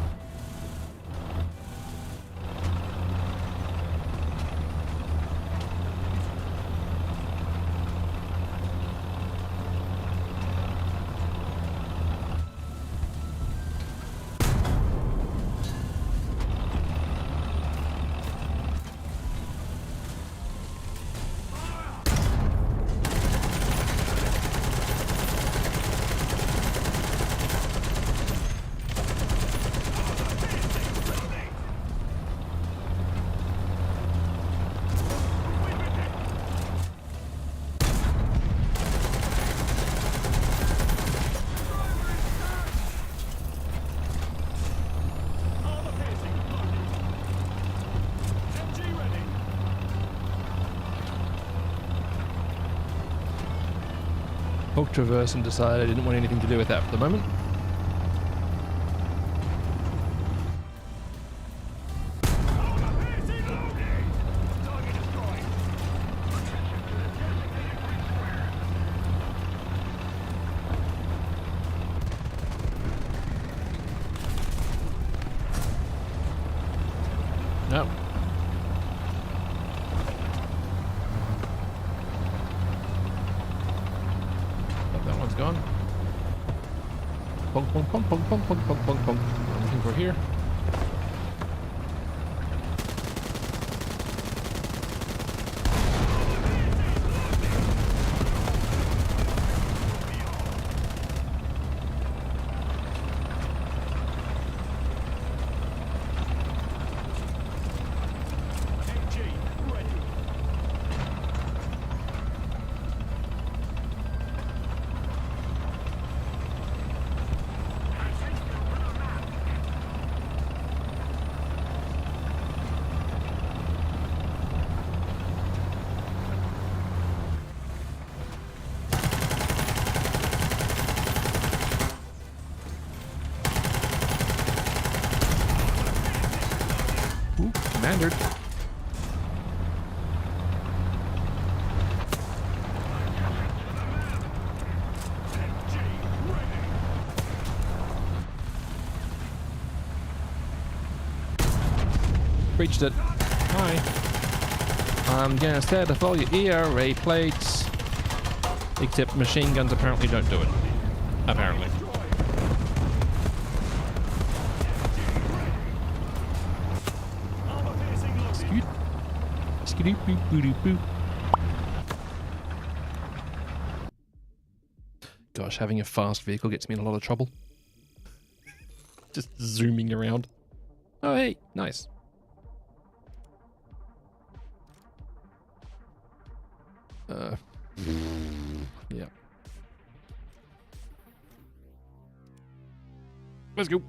Armor piercing. Loading. MG ready. Hulk traverse and decided I didn't want anything to do with that for the moment. Armor piercing. Loading. Target destroyed. Attention to the designated grid square. No. Oh, that one's gone. Bonk, bonk, bonk, bonk, bonk, bonk, bonk, bonk, bonk. I'm looking for here. MG ready. Ooh, commandered. MG ready. Breached it. Hi. I'm gonna set off all your ERA plates. Except machine guns apparently don't do it. Apparently. Armor piercing loading. Scoot. Skidoo boop boop boop. Gosh, having a fast vehicle gets me in a lot of trouble. Just zooming around. Oh hey, nice. Yeah. Let's go.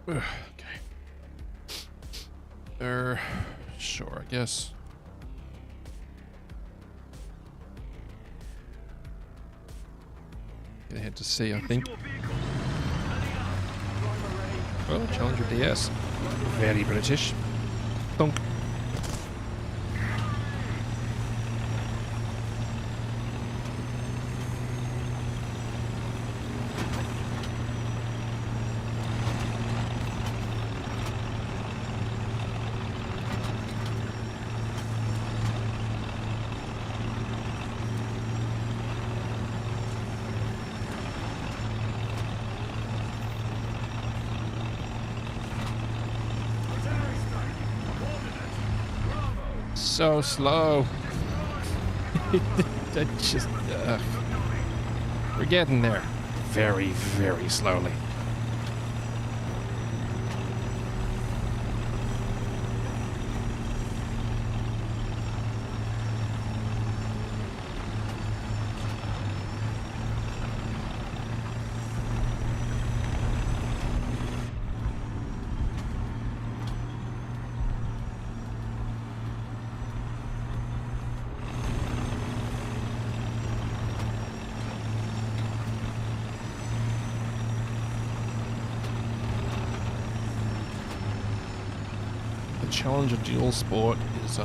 Okay. Sure, I guess. Gonna head to C, I think. Oh, Challenger DS. Very British. Thunk. So slow. I just, we're getting there. Very, very slowly. Challenger Dual Sport is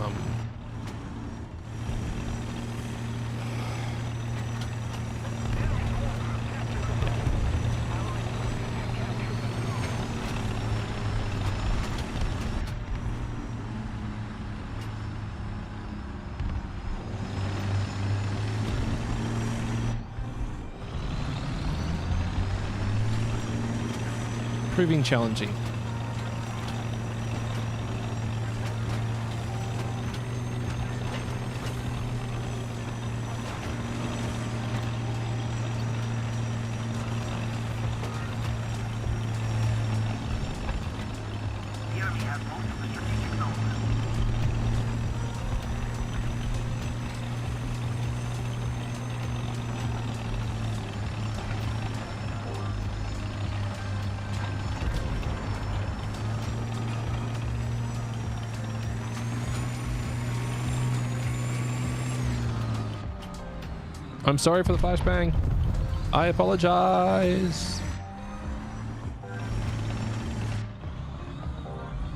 proving challenging. I'm sorry for the flashbang. I apologize.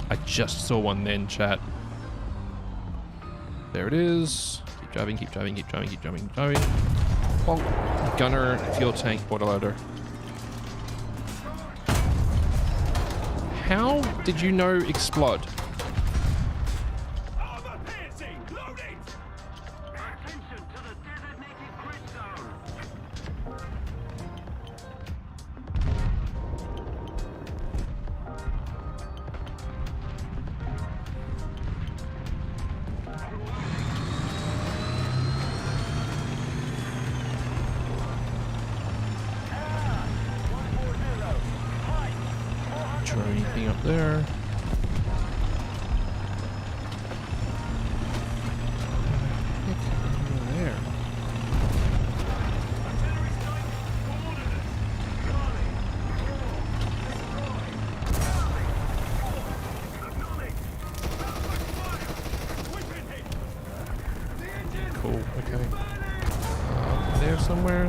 I just saw one then, chat. There it is. Keep driving, keep driving, keep driving, keep driving, keep driving. Bonk. Gunner, fuel tank, autoloader. How did you know explode? Armor piercing! Loading! Attention to the designated grid zone. Draw anything up there? There. Artillery strike! Coordinates! Charlie! Acknowledge! Southwest fire! We've been hit! The engine! Cool, okay. There somewhere.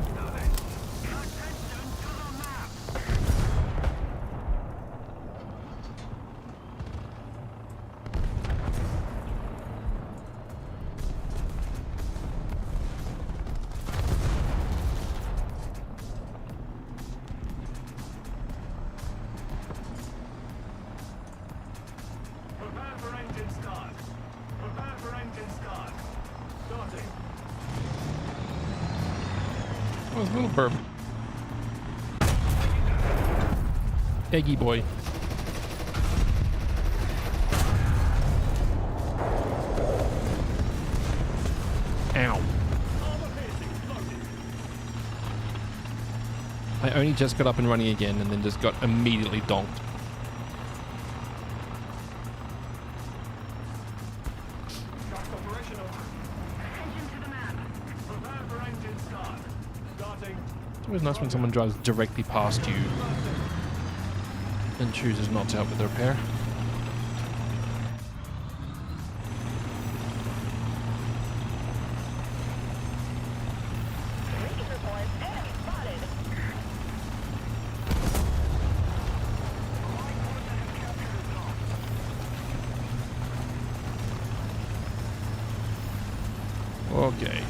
Prepare for engine start. Prepare for engine start. Starting. Oh, it's a little burp. Eggy boy. Ow. Armor piercing! Loaded! I only just got up and running again and then just got immediately donked. Shaft operational. Attention to the map. Prepare for engine start. Starting. It's always nice when someone drives directly past you and chooses not to help with the repair. Recon reports enemy spotted. Okay.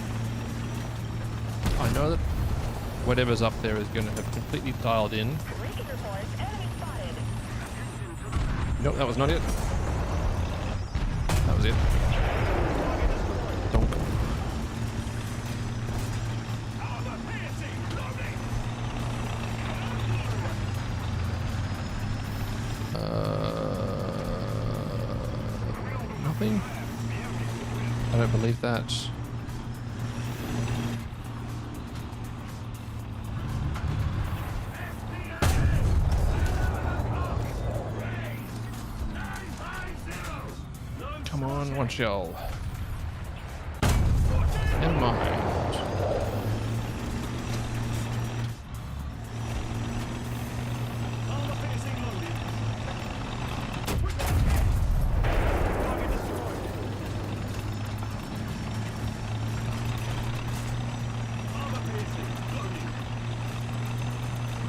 I know that whatever's up there is going to have completely dialed in. Recon reports enemy spotted. Nope, that was not it. That was it. Donk. Nothing? I don't believe that. Come on, one shell. Never mind.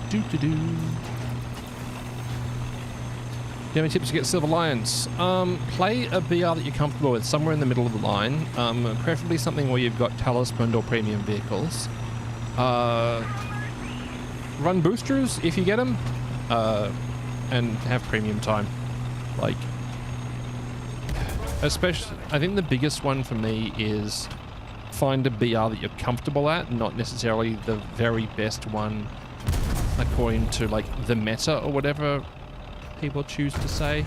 Do. Do you have any tips to get Silver Lions? Play a BR that you're comfortable with, somewhere in the middle of the line. Preferably something where you've got talisman or premium vehicles. Run boosters if you get them, and have premium time. Like, especially, I think the biggest one for me is find a BR that you're comfortable at, not necessarily the very best one according to like the meta or whatever people choose to say.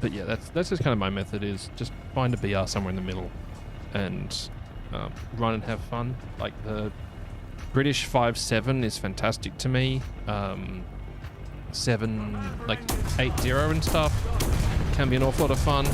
But yeah, that's just kind of my method, is just find a BR somewhere in the middle and run and have fun. Like the British 5.7 is fantastic to me. 7.80 and stuff can be an awful lot of fun.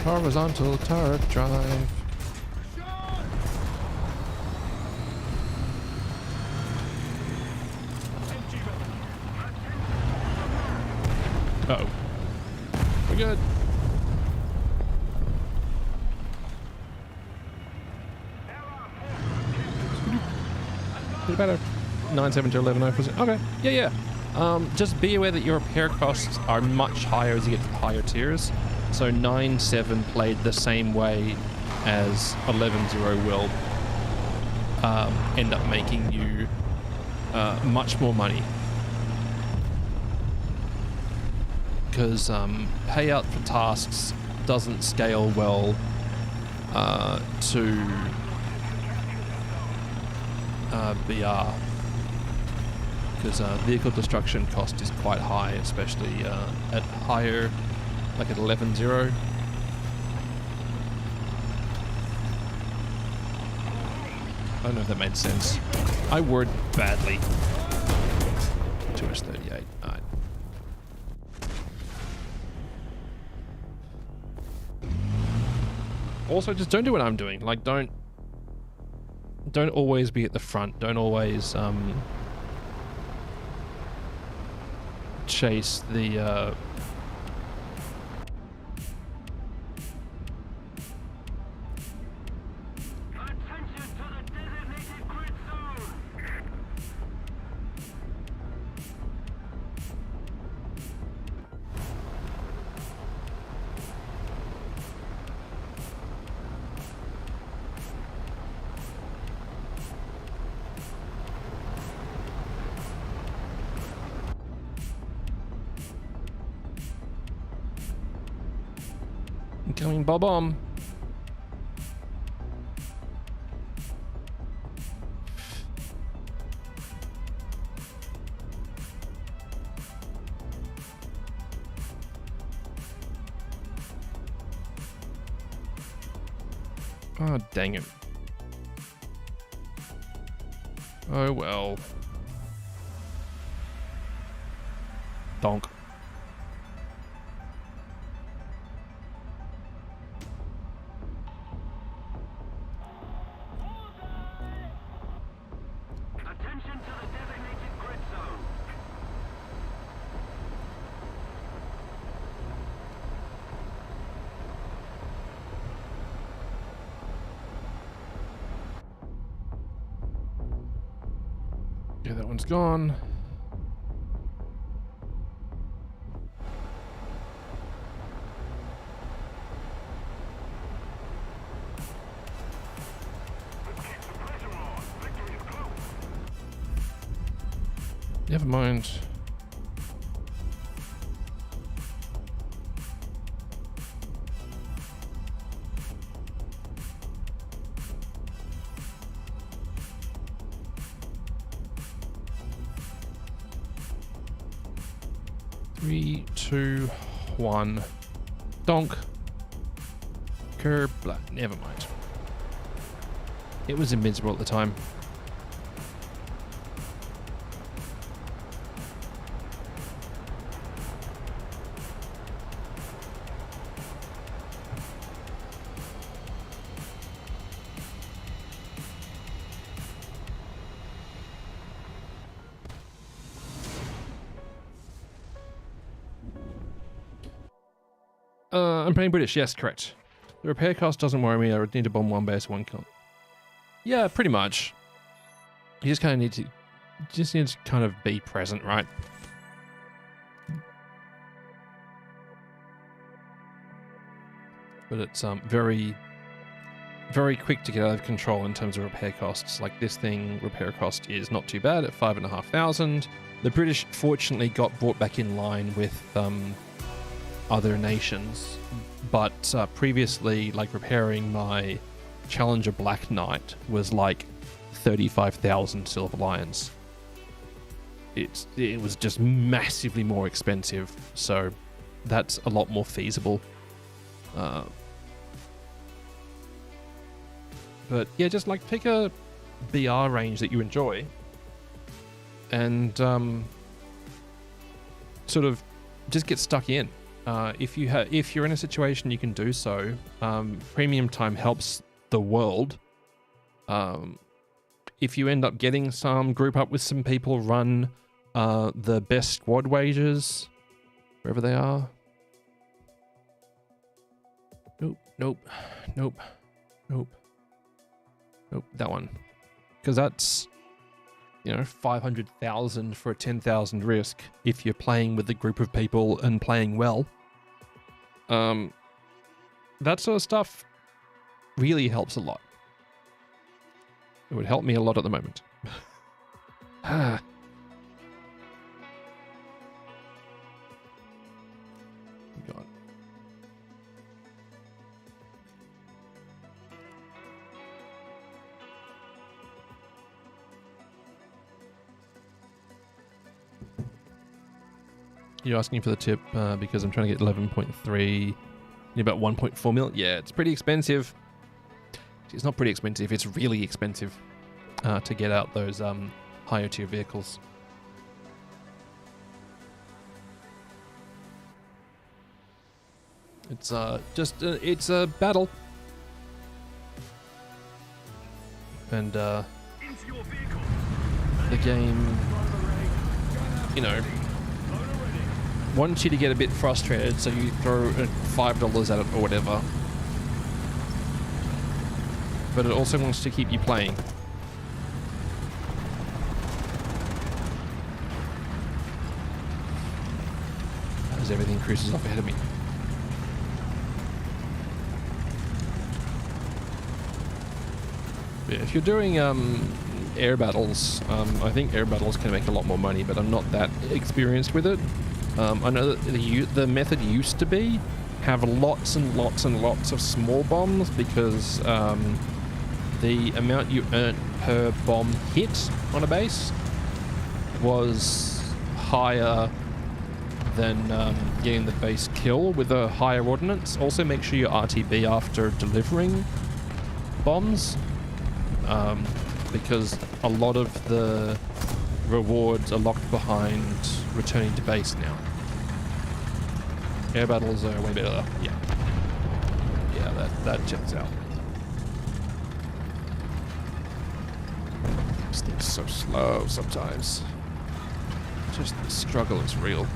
Horizontal turret drive. Uh-oh. We're good. About a 9.7 to 11.0%. Okay. Yeah. Just be aware that your repair costs are much higher as you get to the higher tiers. So 9.7 played the same way as 11.0 will end up making you much more money. Because payout for tasks doesn't scale well to BR. Because vehicle destruction cost is quite high, especially at higher, like at 11.0. I don't know if that made sense. I word badly. 2S38. Alright. Also, just don't do what I'm doing. Like, don't always be at the front. Don't always chase the Incoming bomb. Oh, dang it. Oh, well. Donk. Attention to the designated grid zone. Yeah, that one's gone. Never mind. Three, two, one. Donk. Curb. Never mind. It was invincible at the time. I'm playing British, yes, correct. The repair cost doesn't worry me, I would need to bomb one base, one kill. Yeah, pretty much. You just kind of need to kind of be present, right? But it's very, very quick to get out of control in terms of repair costs. Like this thing, repair cost is not too bad at 5,500. The British fortunately got brought back in line with other nations, but previously, like repairing my Challenger Black Knight was like 35,000 silver lions. It was just massively more expensive, so that's a lot more feasible. But yeah, just like pick a BR range that you enjoy, and sort of just get stuck in. If you're in a situation you can do so, premium time helps the world. If you end up getting some, group up with some people, run the best squad wages, wherever they are. Nope, that one. Because that's, 500,000 for a 10,000 risk if you're playing with a group of people and playing well. That sort of stuff really helps a lot. It would help me a lot at the moment. God. You're asking for the tip because I'm trying to get 11.3, about 1.4 mil. Yeah, it's pretty expensive. It's not pretty expensive, it's really expensive to get out those higher tier vehicles. It's it's a battle. And the game, wants you to get a bit frustrated, so you throw $5 at it or whatever. But it also wants to keep you playing. As everything cruises off ahead of me. Yeah, if you're doing air battles, I think air battles can make a lot more money, but I'm not that experienced with it. I know that the method used to be have lots and lots and lots of small bombs because the amount you earn per bomb hit on a base was higher than getting the base kill with a higher ordnance. Also, make sure you RTB after delivering bombs, because a lot of the rewards are locked behind returning to base now. Air battles are way better. Yeah, that checks out. This thing's so slow sometimes. Just the struggle is real.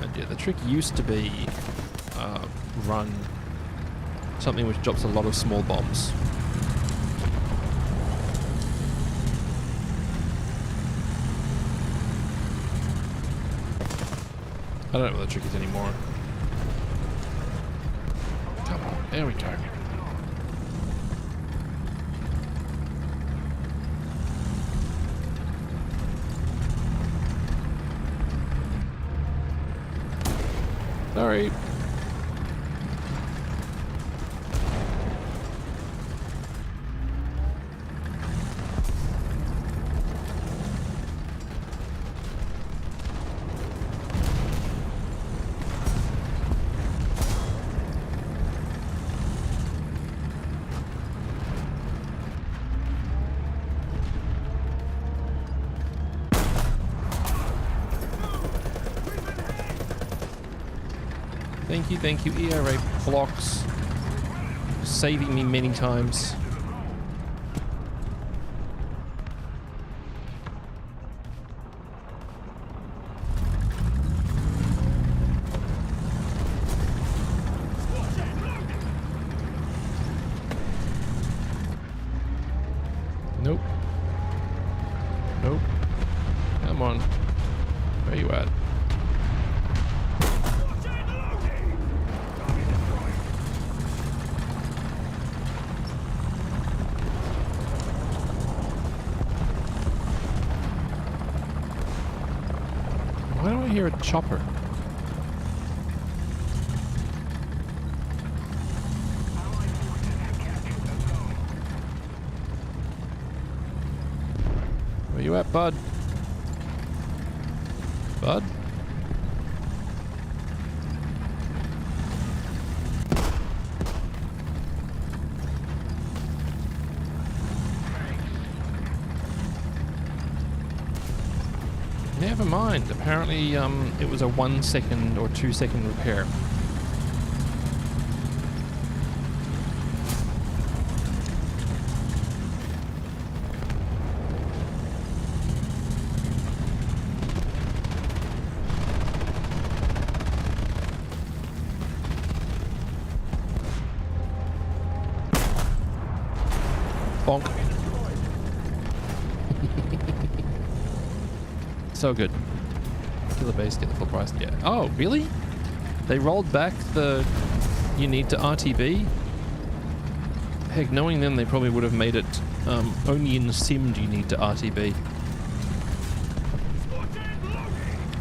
And yeah, the trick used to be run something which drops a lot of small bombs. I don't know what the trick is anymore. Come on, there we go. Sorry. Thank you, ERA blocks. Saving me many times. Nope. Nope. Come on. Where you at? Why do I hear a chopper? Where you at, bud? Bud? Never mind. Apparently, it was a 1 second or 2 second repair. Bonk. So good. Kill the base, get the full price. Yeah. Oh, really? They rolled back the you need to RTB? Heck, knowing them, they probably would have made it only in Simd you need to RTB.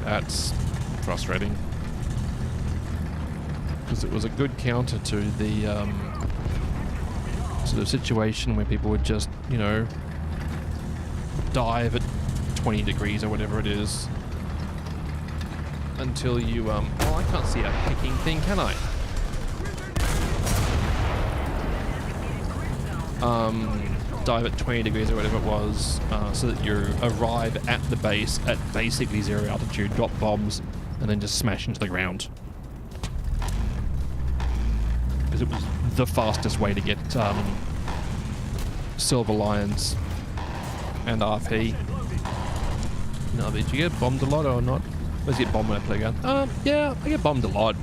That's frustrating. Because it was a good counter to the sort of situation where people would just, you know, dive at 20 degrees or whatever it is until you well, I can't see a picking thing, can I? Dive at 20 degrees or whatever it was, so that you arrive at the base at basically 0 altitude, drop bombs, and then just smash into the ground. Because it was the fastest way to get Silver Lions and RP. No, did you get bombed a lot or not? Let's get bombed when I play gun. Yeah, I get bombed a lot,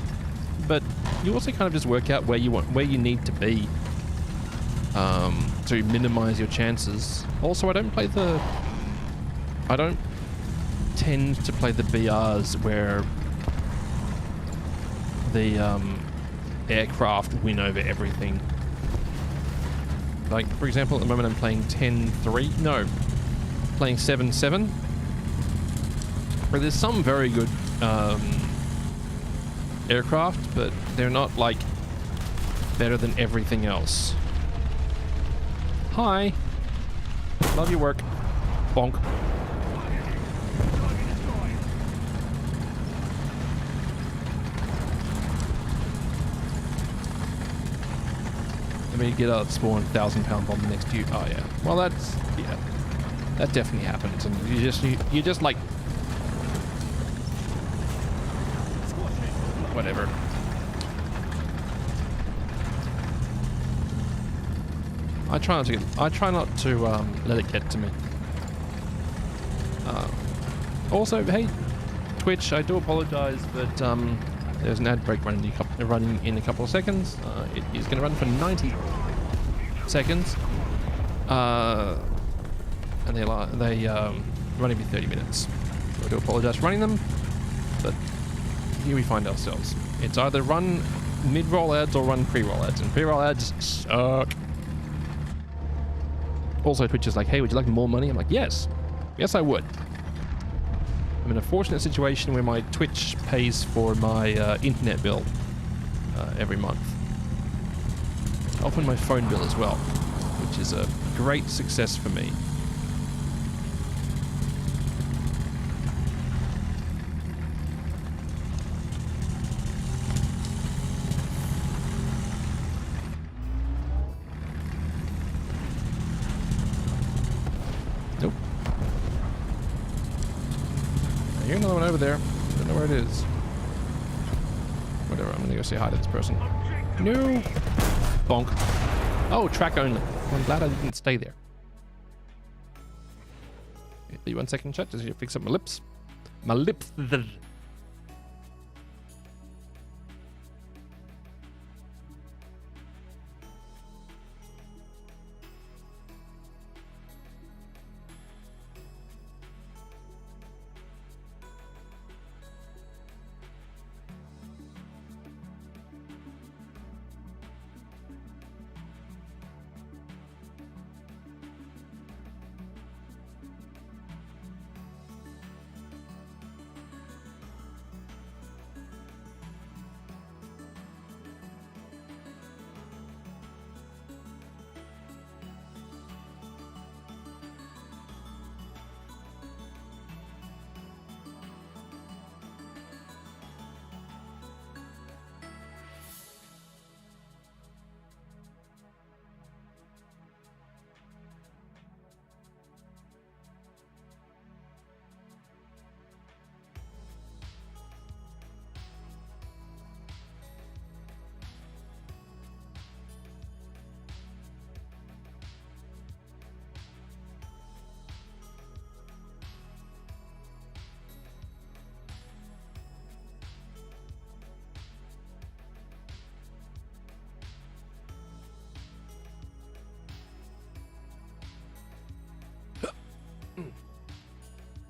but you also kind of just work out where you need to be to minimize your chances. Also, I don't tend to play the BRs where the aircraft win over everything. Like, for example, at the moment I'm playing 10-3. No, playing 7-7. But there's some very good aircraft, but they're not like better than everything else. Hi. Love your work. Bonk. Let me get out spawn 1,000-pound bomb next to you. Oh yeah. Well, that's yeah. That definitely happens, and you just like whatever. I try not to let it get to me. Also, hey, Twitch, I do apologize, but there's an ad break running in a couple of seconds. It is going to run for 90 seconds, and they running for 30 minutes. So I do apologize for running them, but here we find ourselves. It's either run mid-roll ads or run pre-roll ads, and pre-roll ads suck. Also, Twitch is like, hey, would you like more money? I'm like, yes. Yes, I would. I'm in a fortunate situation where my Twitch pays for my internet bill every month. Often my phone bill as well, which is a great success for me. Nope. I hear another one over there. Don't know where it is. Whatever, I'm gonna go say hi to this person. No! Bonk. Oh, track only. I'm glad I didn't stay there. Give you 1 second, chat. Just fix up my lips. My lips.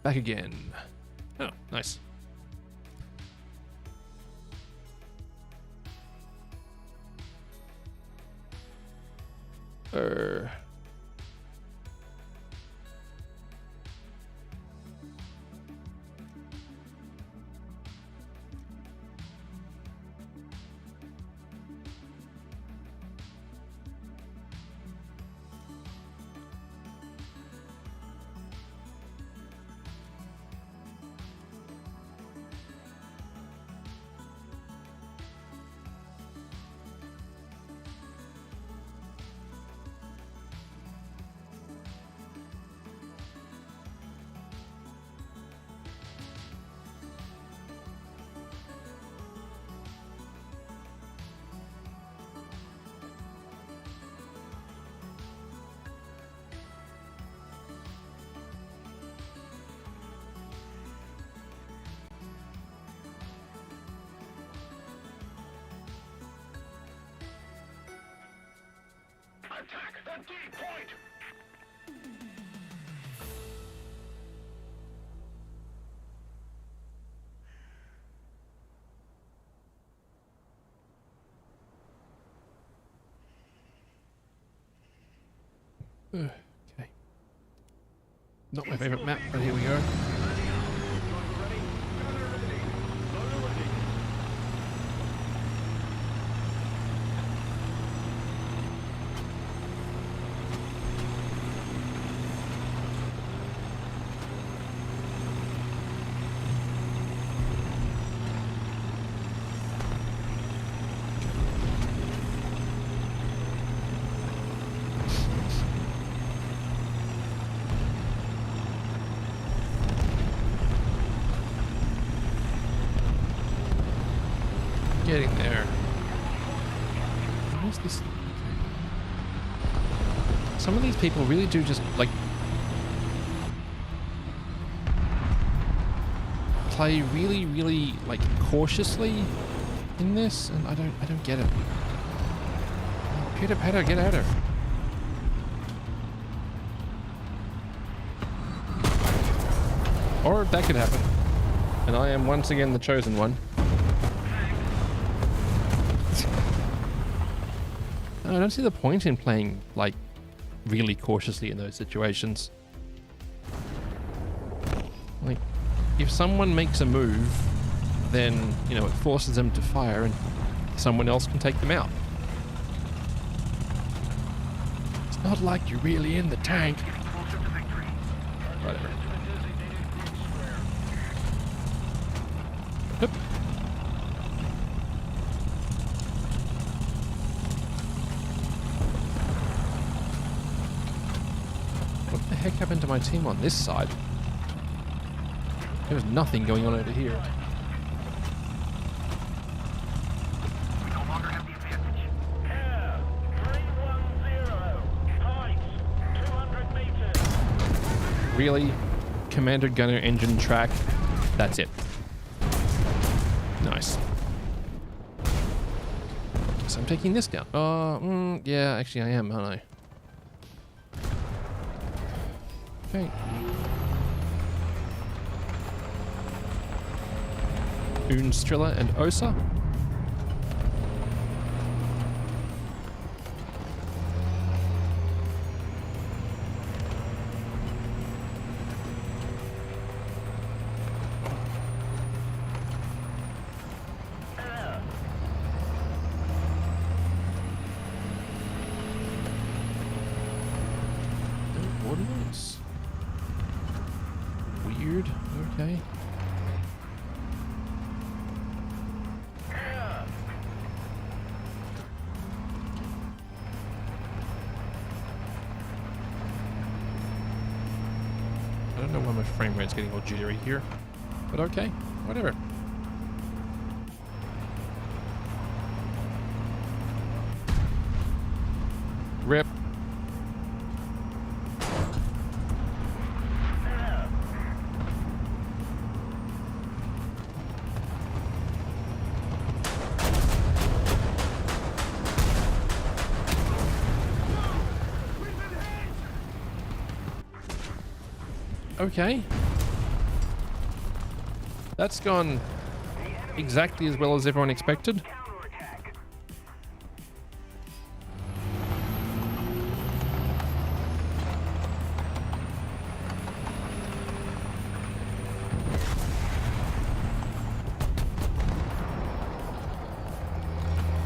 Back again. Oh, nice. Attack the D point! Okay. Not my favorite map, but here we go. getting there. Where's this? Some of these people really do just like play really like cautiously in this, and I don't get it. Pitter patter, get at her. Or that could happen. And I am once again the chosen one. I don't see the point in playing like really cautiously in those situations. Like, if someone makes a move, then, you know, it forces them to fire and someone else can take them out. It's not like you're really in the tank. Whatever. Yep. What the heck happened to my team on this side? There was nothing going on over here. We no longer have the advantage. Air 310. Heights 200 meters. Really? Commander gunner engine track. That's it. Nice. So I'm taking this down. Yeah, actually I am, aren't I? Okay. Unstrilla and Osa. No ordnance. Weird. Okay. I don't know why my frame rate's getting all jittery here, but okay, whatever. Rip. Okay. That's gone exactly as well as everyone expected.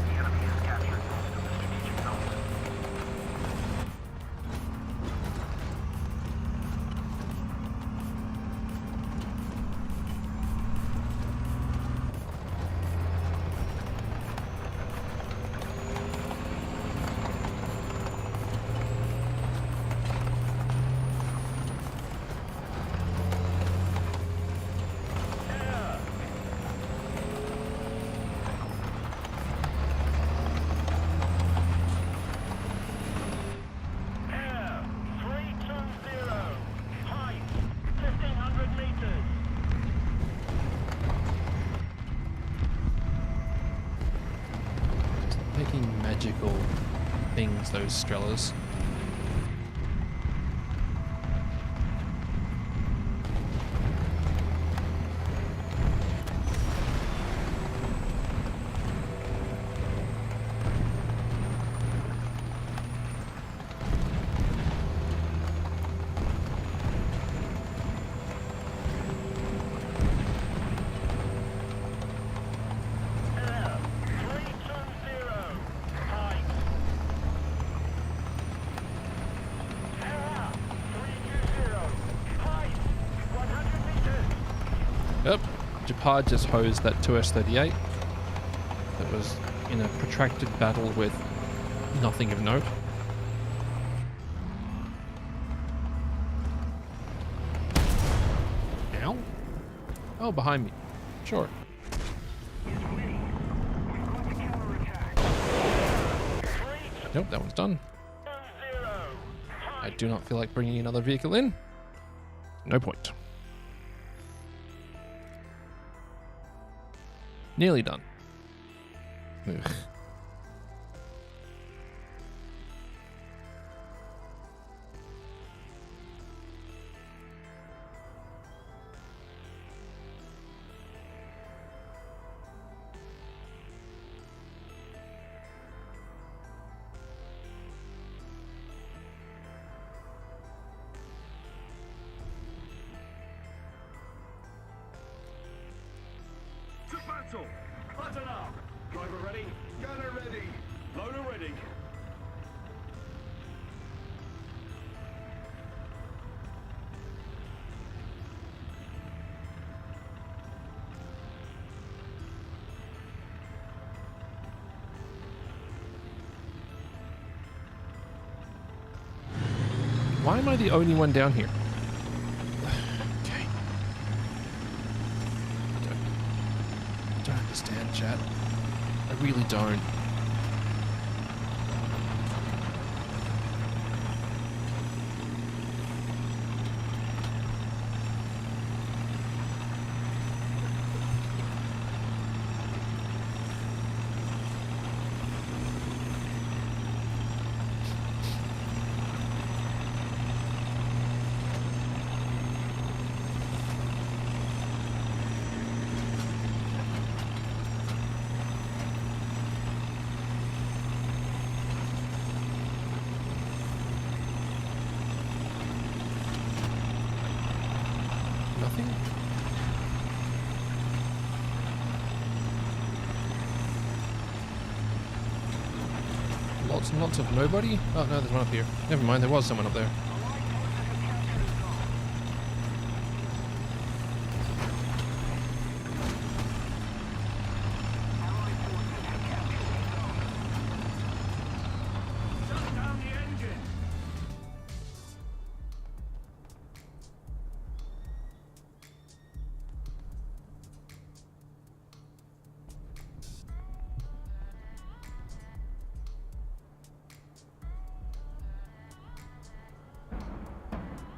The enemy has captured most of the strategic zones. Air 320. Heights 1500 meters. Just making magical things, those Strellas. Air 320. Heights. Air 320. Heights 100 meters. Yep. Japad just hosed that 2S-38. That was in a protracted battle with nothing of note. Ow. Oh, behind me. Sure. Is winning. We Nope, that one's done. 0. I do not feel like bringing another vehicle in. No point. Nearly done. Ugh. To battle! Button up! Driver ready? Gunner ready! Loader ready! Why am I the only one down here? Okay. Don't understand, chat. I really don't. Nothing? Lots and lots of nobody? Oh no, there's one up here. Never mind, there was someone up there. Shut down the engine!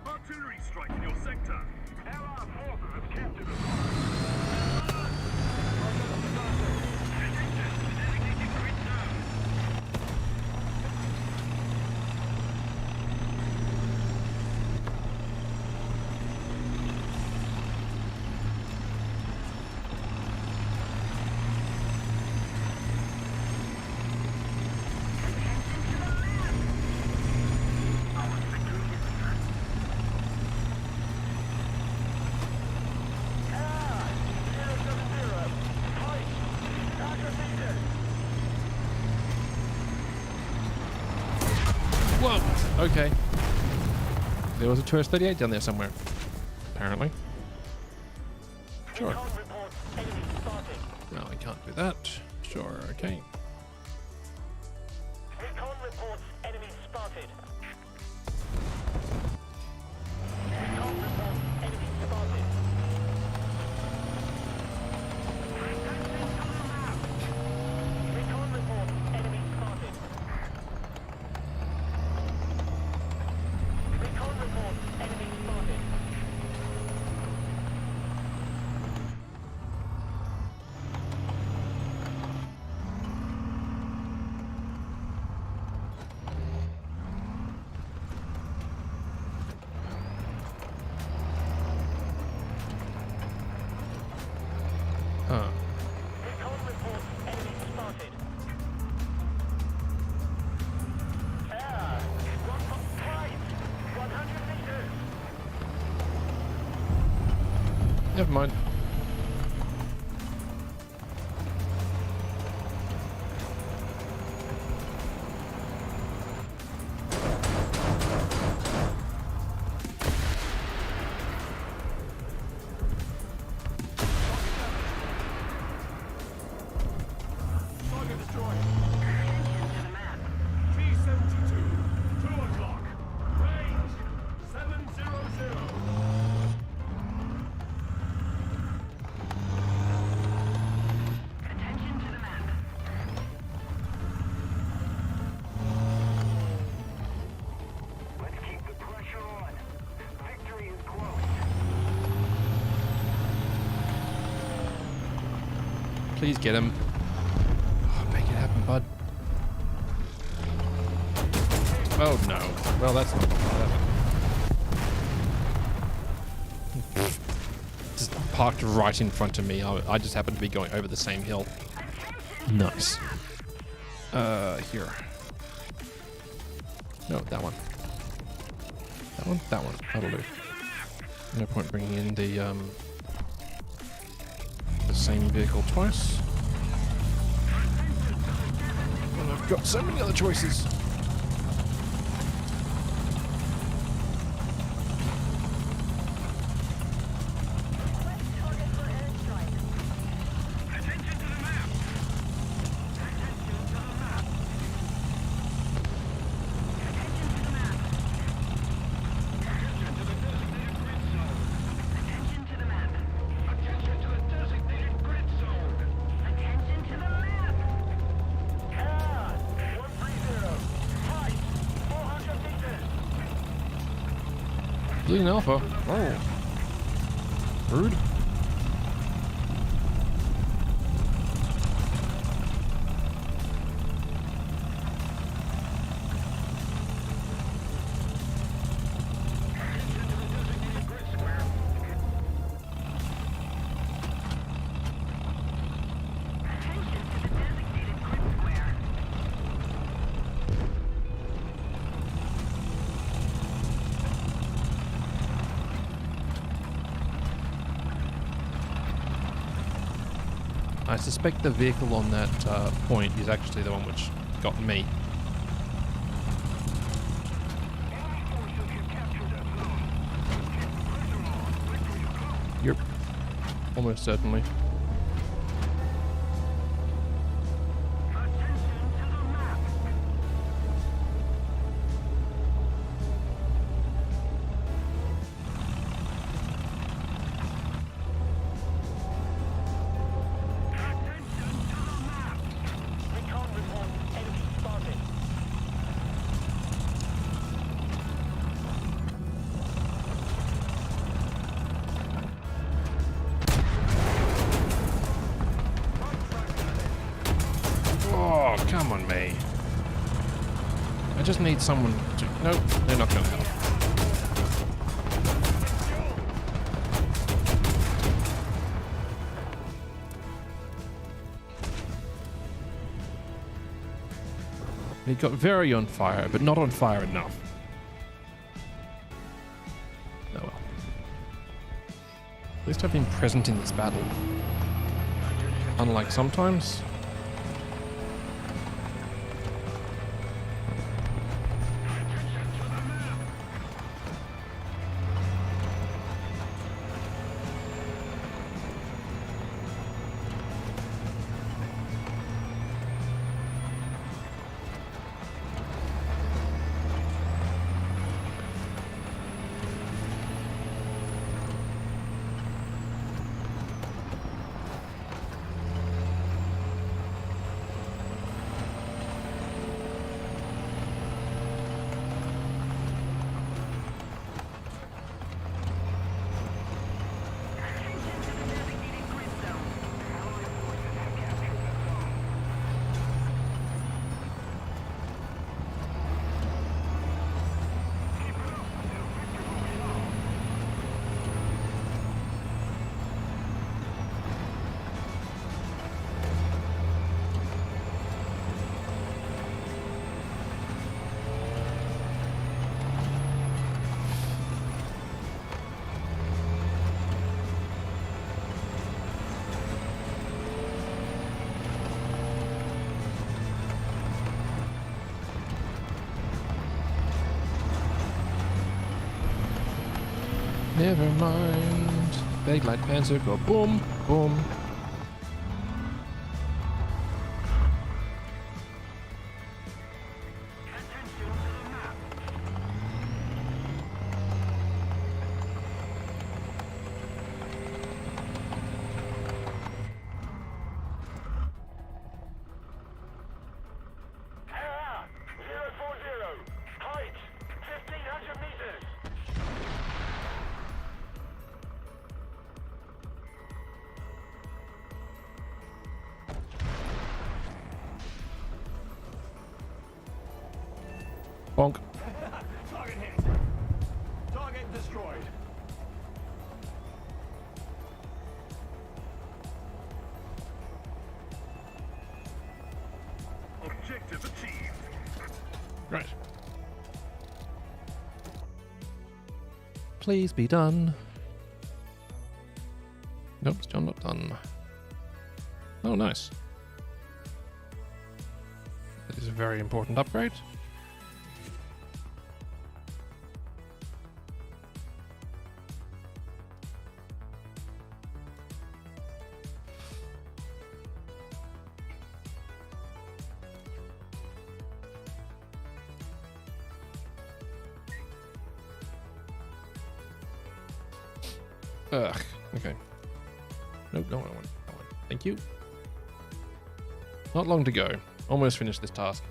Artillery strike in your sector! Allied forces have captured us. Whoa! Okay. There was a tourist 38 down there somewhere. Apparently. Sure. Recon reports enemy spotted. No, I can't do that. Sure, okay. Recon reports enemy spotted. Recon reports enemy spotted. Recon reports enemy spotted. Recon reports enemy spotted. Huh. Recon reports enemy spotted. Air, 100 meters. Never mind. Target destroyed! T-72, 2 o'clock. Range, 700. Please get him. Oh, make it happen, bud. Oh no. Well, that's not bad. Just parked right in front of me. I just happened to be going over the same hill. Nice. Here. No, that one. That one? That one. That'll do. No point bringing in the same vehicle twice. And I've got so many other choices. Bleeding Alpha. Oh. Rude. I suspect the vehicle on that point is actually the one which got me. Yep. Almost certainly. Oh, come on, me. I just need someone to... Nope, they're not gonna help. He got very on fire, but not on fire enough. Oh well. At least I've been present in this battle. Unlike sometimes. Never mind. Big light panzer go boom, boom. Bonk. Target hit. Target destroyed. Objective achieved. Right. Please be done. Nope, still not done. Oh, nice. That is a very important upgrade. Ugh, okay. Nope, no, I don't want that one. Thank you. Not long to go. Almost finished this task.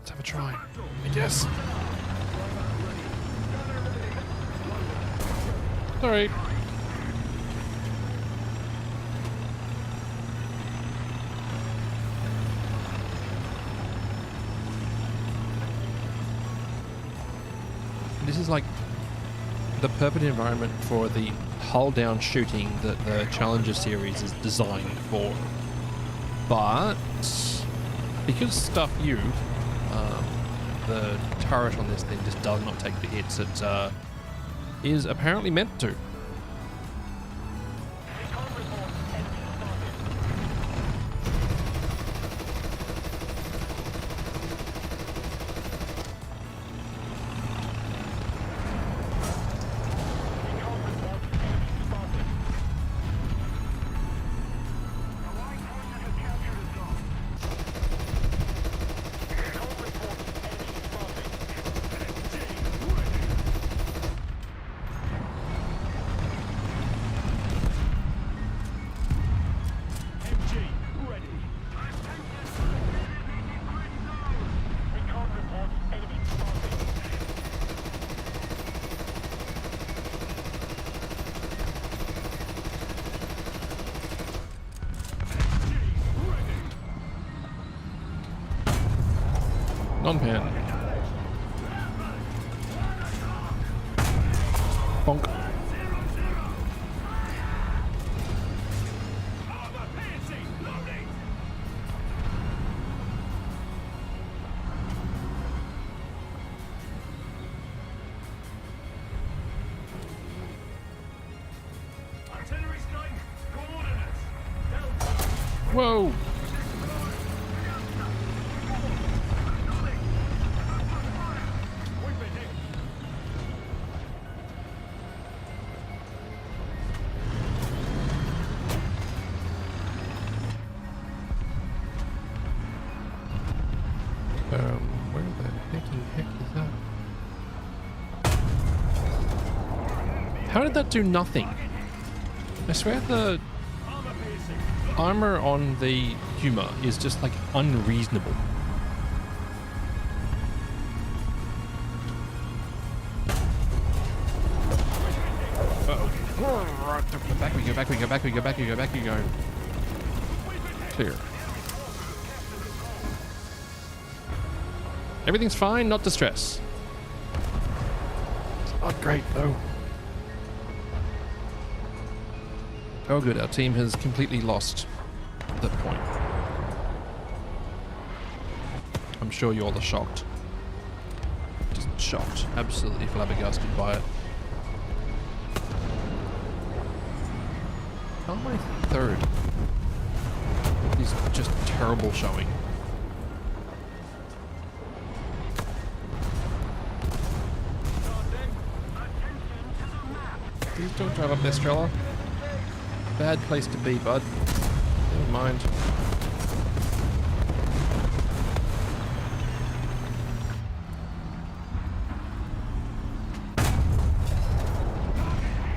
Let's have a try, I guess. Sorry. This is like the perfect environment for the hull down shooting that the Challenger series is designed for. But because stuff you, the turret on this thing just does not take the hits it is apparently meant to. Recon report. Enemy spotted. Recon report. Enemy spotted. Allied forces have captured a zone. Recon report. Enemy spotted. MG ready. Recon report. Enemy spotted. Non-pan. Bonk. Armor piercing. Loading. Artillery strike. Coordinates. Delta. Whoa! We've been hit. Where the heck is that? How did that do nothing? I swear the Armor piercing. armor on the Puma is just like unreasonable. Uh-oh. Back we go, back we go, back we go, back we go, back we go. Clear. Everything's fine, not distress. It's not great though. Oh good, our team has completely lost that point. I'm sure you all are shocked. Just shocked. Absolutely flabbergasted by it. How am I third? He's just terrible showing. Don't drive up there, Strella. Bad place to be, bud. Never mind.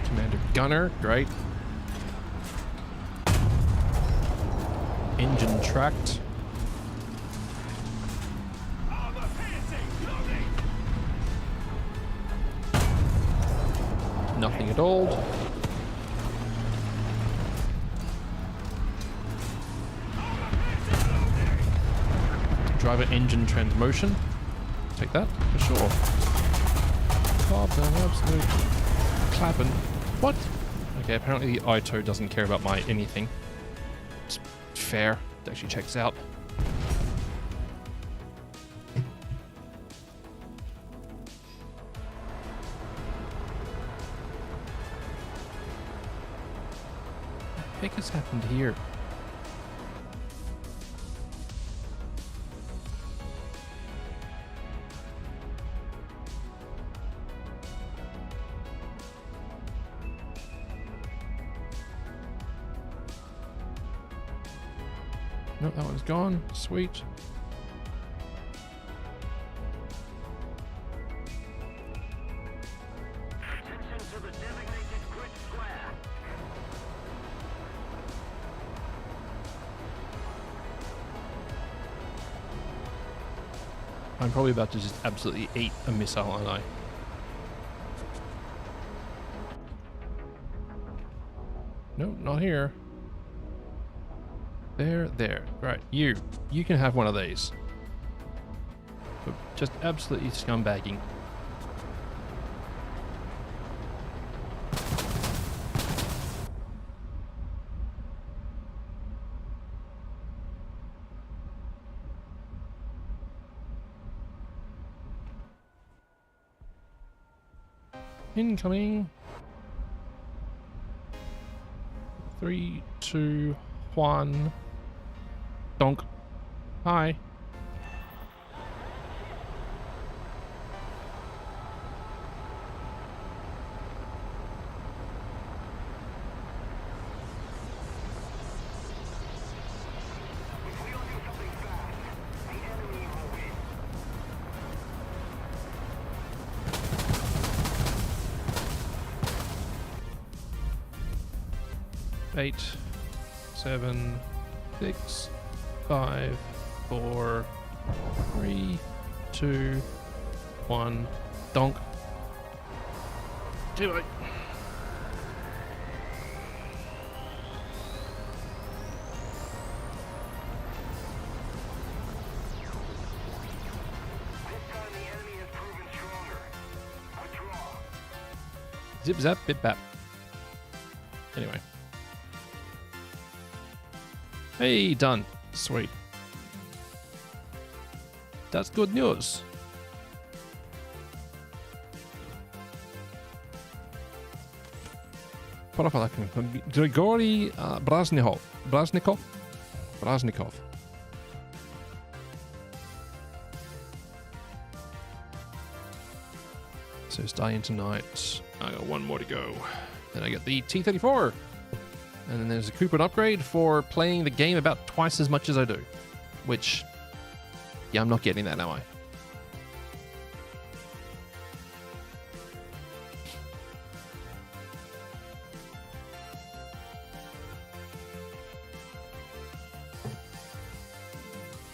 Commander Gunner, great. Engine tracked. Armor piercing! Loading! Nothing at all. Driver engine transmotion. Take that for sure. Carbon, absolute clapping. What? Okay, apparently the ITO doesn't care about my anything. It's fair. It actually checks out. What the heck has happened here? Nope, that one's gone. Sweet. Attention to the designated grid square. I'm probably about to just absolutely eat a missile, aren't I? Nope, not here. There. Right, you can have one of these. But just absolutely scumbagging. Incoming. 3, 2, 1. Donk. Hi. If we don't do something fast, the enemy will win. 8, 7, 6, 5, 4, 3, 2, 1. Donk. Too late. This time the enemy has proven stronger. Withdraw. Zip zap, bip bap. Anyway. Hey, done. Sweet. That's good news. Grigory Braznikov. So it's dying tonight. I got one more to go. Then I get the T-34. And then there's a coupon upgrade for playing the game about twice as much as I do. Which, yeah, I'm not getting that, am I?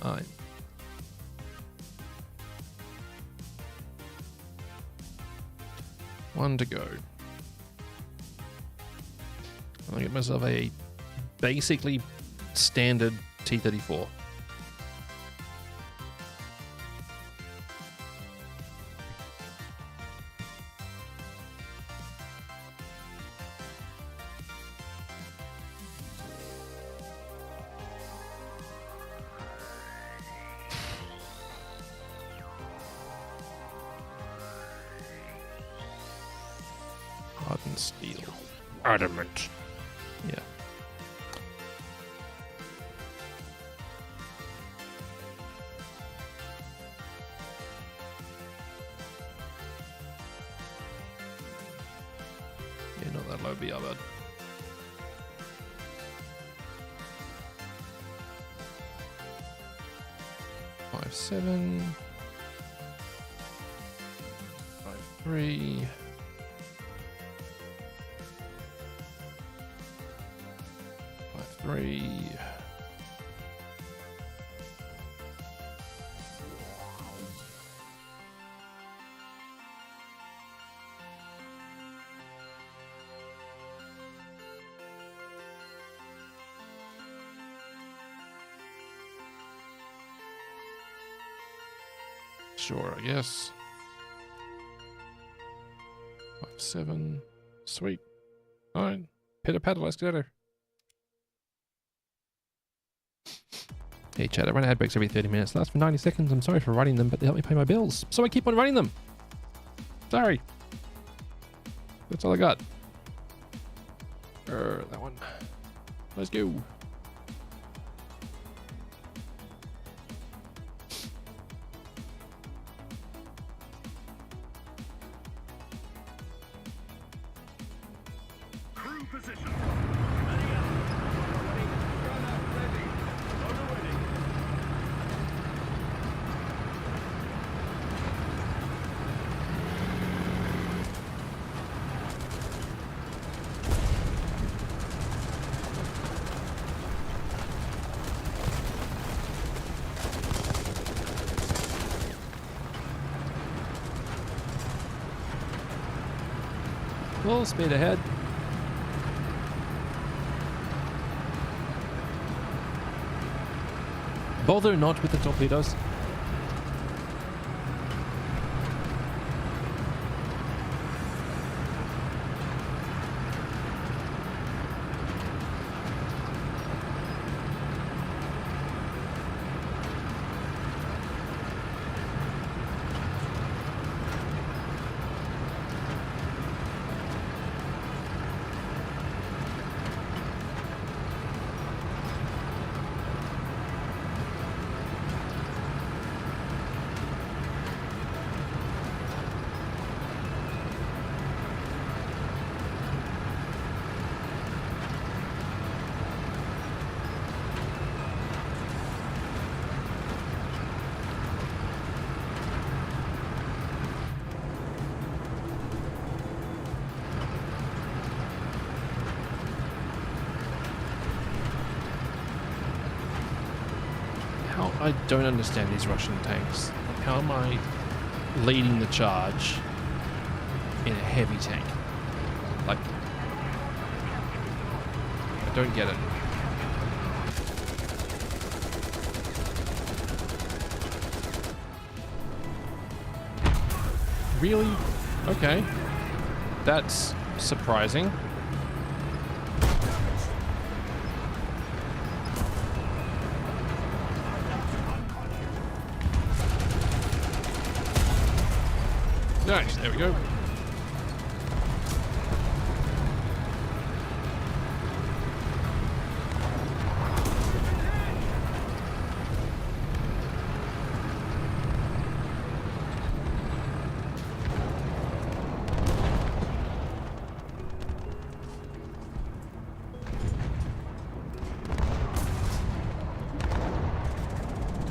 Alright. One to go. I'll get myself a basically standard T-34. Hardened steel. Adamant. Yeah. Yeah, not that low BR, bud. Five, 7. 5, 3. 5, 3. Sure, I guess. 5, 7. Sweet. Alright. Pitter patter, let's go there. Hey chat, I run ad breaks every 30 minutes. Last for 90 seconds. I'm sorry for running them, but they help me pay my bills. So I keep on running them. Sorry. That's all I got. That one. Let's go. Crew position. Ready up. Ready. Gunner ready. Loader ready. Full speed ahead. Bother not with the torpedoes. I don't understand these Russian tanks. Like, how am I leading the charge in a heavy tank? Like, I don't get it. Really? Okay. That's surprising. Nice, there we go.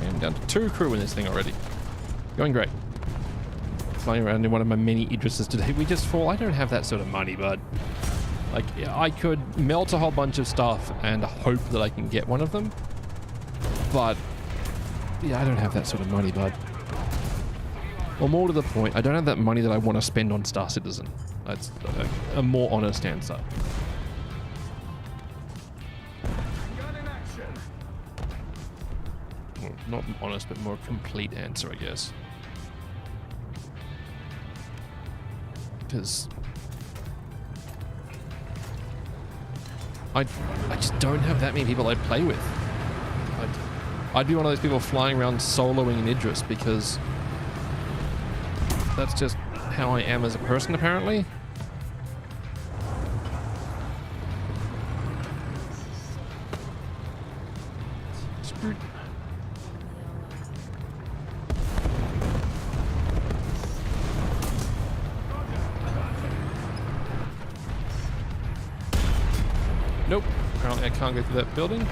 And down to 2 crew in this thing already. Going great. Flying around in one of my many Idrises today. We just fall. I don't have that sort of money, bud. Like, I could melt a whole bunch of stuff and hope that I can get one of them. But, yeah, I don't have that sort of money, bud. Or more to the point, I don't have that money that I want to spend on Star Citizen. That's a more honest answer. Gun in action. Well, not honest, but more complete answer, I guess. Because I just don't have that many people I play with. I'd be one of those people flying around soloing in Idris because that's just how I am as a person, apparently. Screwed. can't go through that building.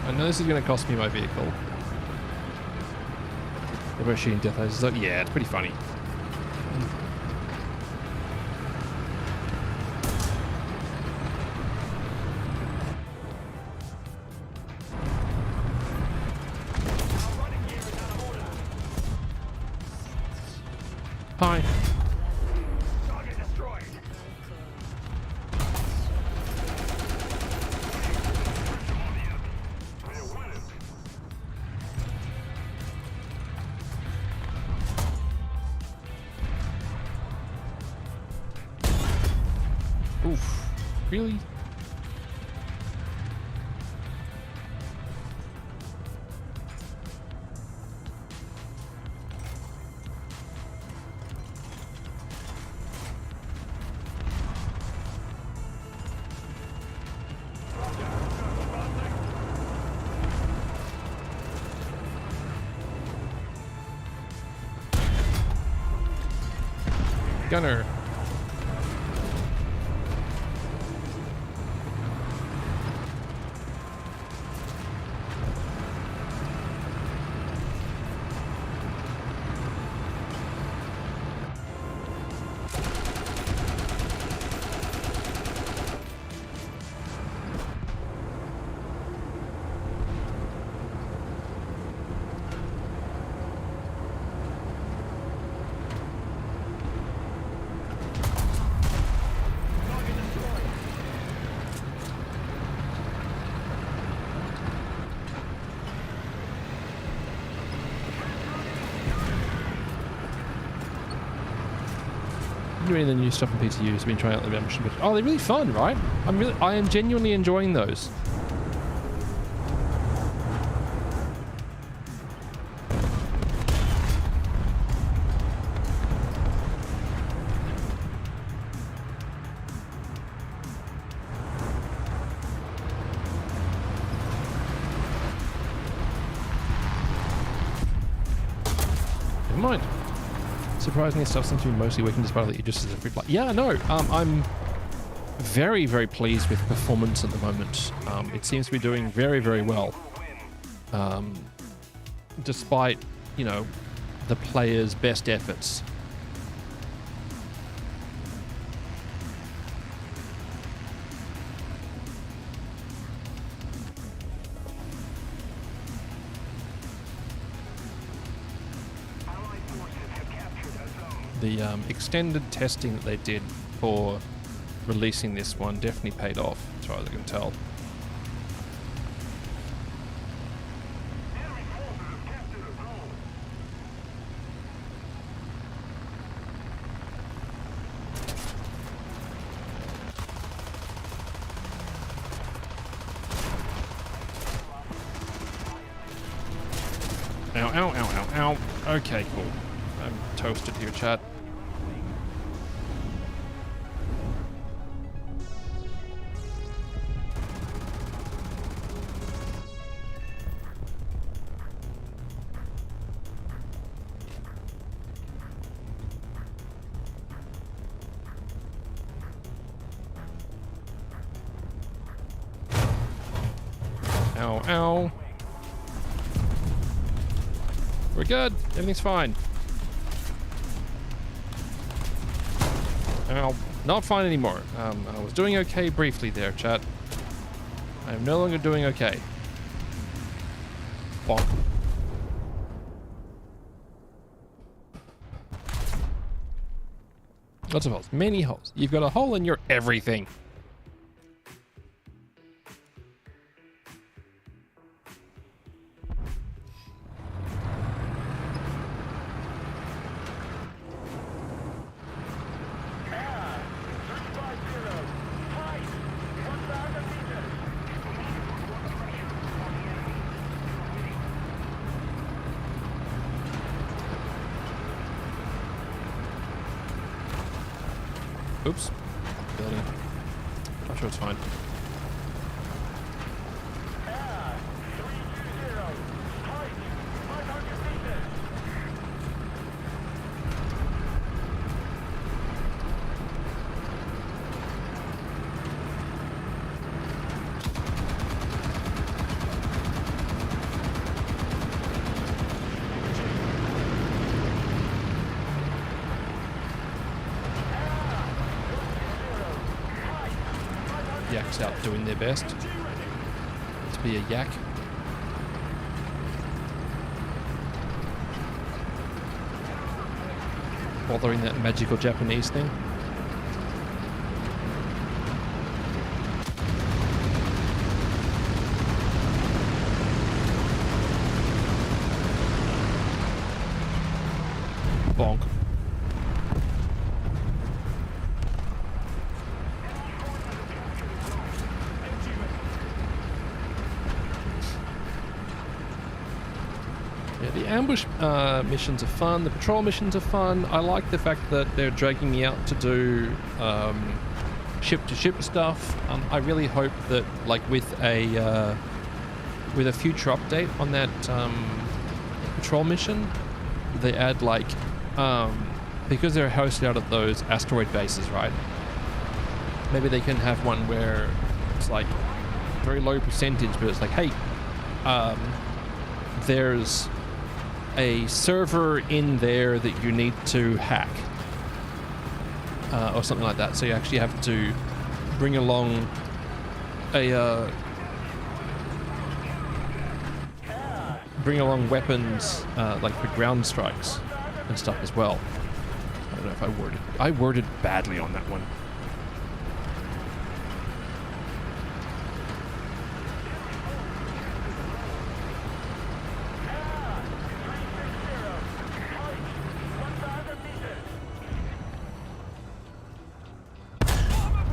I know this is going to cost me my vehicle. Everybody's shooting death lasers. Like, yeah, it's pretty funny. Hi. Target destroyed. We're winning. Oof. Really? Gunner. Doing the new stuff in PTUs. I've been trying out the membership. Oh, they're really fun, right? I am genuinely enjoying those. Never mind. Surprisingly, stuff seems to be mostly working despite that you just as a free play. Yeah, no, I'm very, very pleased with performance at the moment. It seems to be doing very, very well. Despite, you know, the players' best efforts. The extended testing that they did for releasing this one definitely paid off, as far as I can tell. Ow, ow, ow, ow, ow. Okay, cool. I'm toasted here, chat. Ow, ow. We're good. Everything's fine. Ow. Not fine anymore. I was doing okay briefly there, chat. I am no longer doing okay. Bonk. Lots of holes. Many holes. You've got a hole in your everything. Oops. Building. I'm sure it's fine. Air 320. Height 500 meters. Yaks out doing their best to be a yak. Bothering that magical Japanese thing. Bonk. Yeah, the ambush missions are fun. The patrol missions are fun. I like the fact that they're dragging me out to do ship-to-ship stuff. I really hope that, like, with a future update on that patrol mission, they add, like, because they're hosted out at those asteroid bases, right? Maybe they can have one where it's like very low percentage, but it's like, hey, there's a server in there that you need to hack, or something like that. So you actually have to bring along weapons, like for ground strikes and stuff as well. I don't know if I worded badly on that one.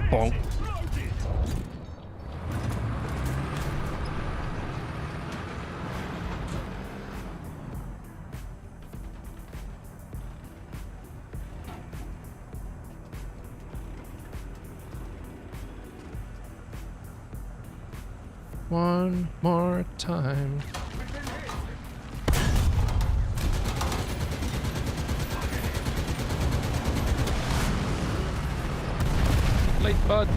Bonk. One more time. Late, bud.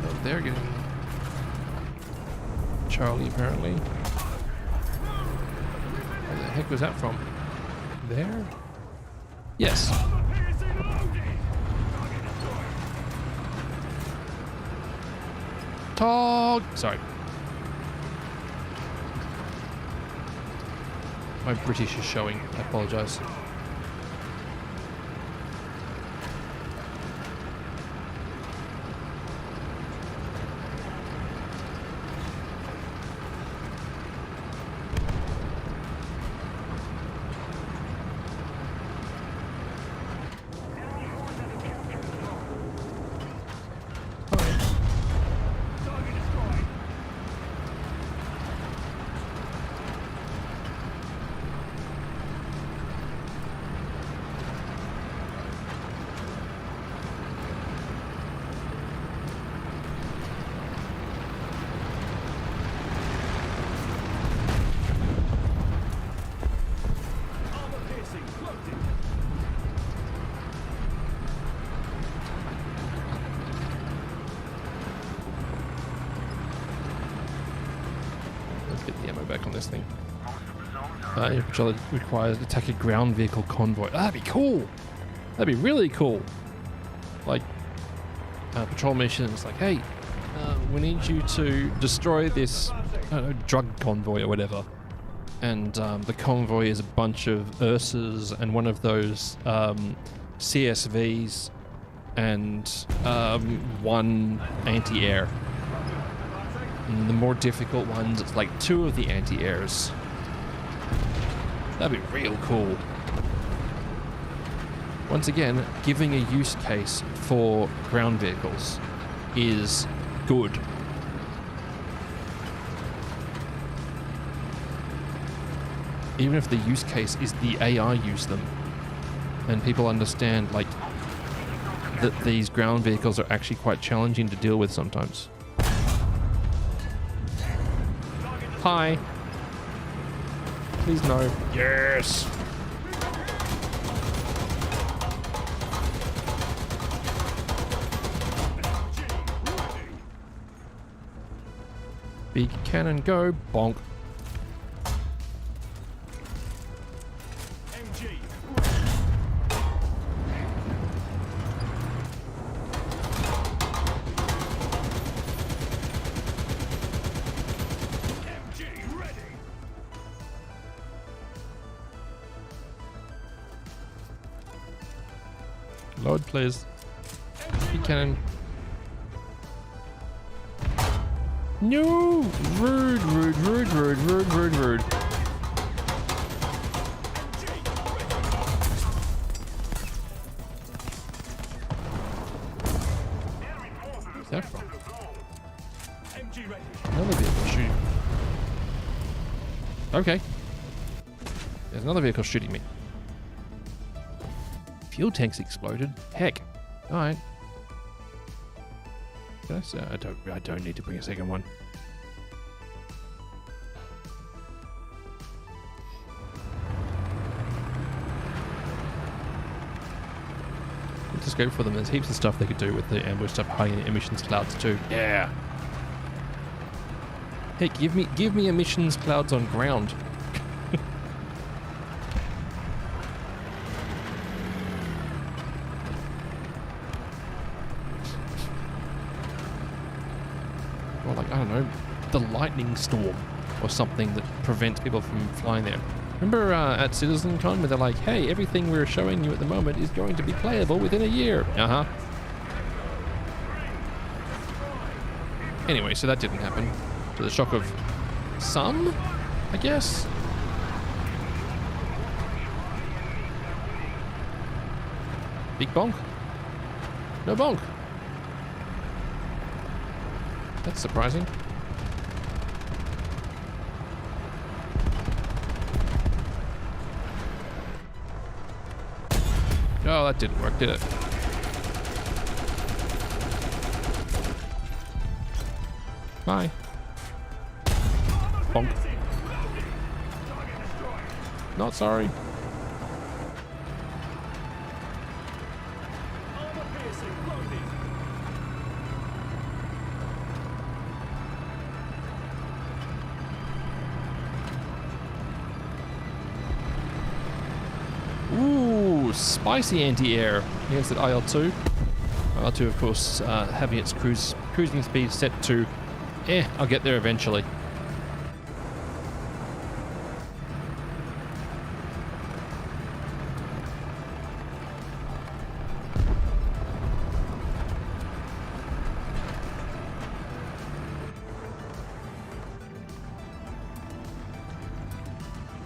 Oh, they're getting Charlie, apparently. Where the heck was that from? There? Yes. Tog! Sorry. My British is showing. I apologize. Back on this thing. Patrol requires attack a ground vehicle convoy. That'd be cool. That'd be really cool. Like patrol missions, like, hey, we need you to destroy this drug convoy or whatever. And the convoy is a bunch of Ursas and one of those CSVs and one anti-air. And the more difficult ones, it's like 2 of the anti-airs. That'd be real cool. Once again, giving a use case for ground vehicles is good. even if the use case is the AI use them, and people understand like that these ground vehicles are actually quite challenging to deal with sometimes. Hi. Please no. Yes. Big cannon go, bonk. MG. MG ready. Load, please. Big cannon. No! Rude, rude, rude, rude, rude, rude, rude. Where's that from? MG ready. Another vehicle shooting. Okay. There's another vehicle shooting me. Fuel tanks exploded. Heck. Alright. Did I say I don't need to bring a second one. Let's just go for them. There's heaps of stuff they could do with the ambush stuff hiding in emissions clouds too. Yeah. Hey, give me emissions clouds on ground. Or like, I don't know, the lightning storm or something that prevents people from flying there. Remember at CitizenCon where they're like, hey, everything we're showing you at the moment is going to be playable within a year. Uh-huh. Anyway, so that didn't happen. To the shock of some, I guess. Big bonk. No bonk. That's surprising. Oh, that didn't work, did it? Bye. Bonk. Not sorry. Armor piercing loaded. Ooh, spicy anti-air. Here's at IL-2. IL-2, of course, having its cruising speed set to, I'll get there eventually.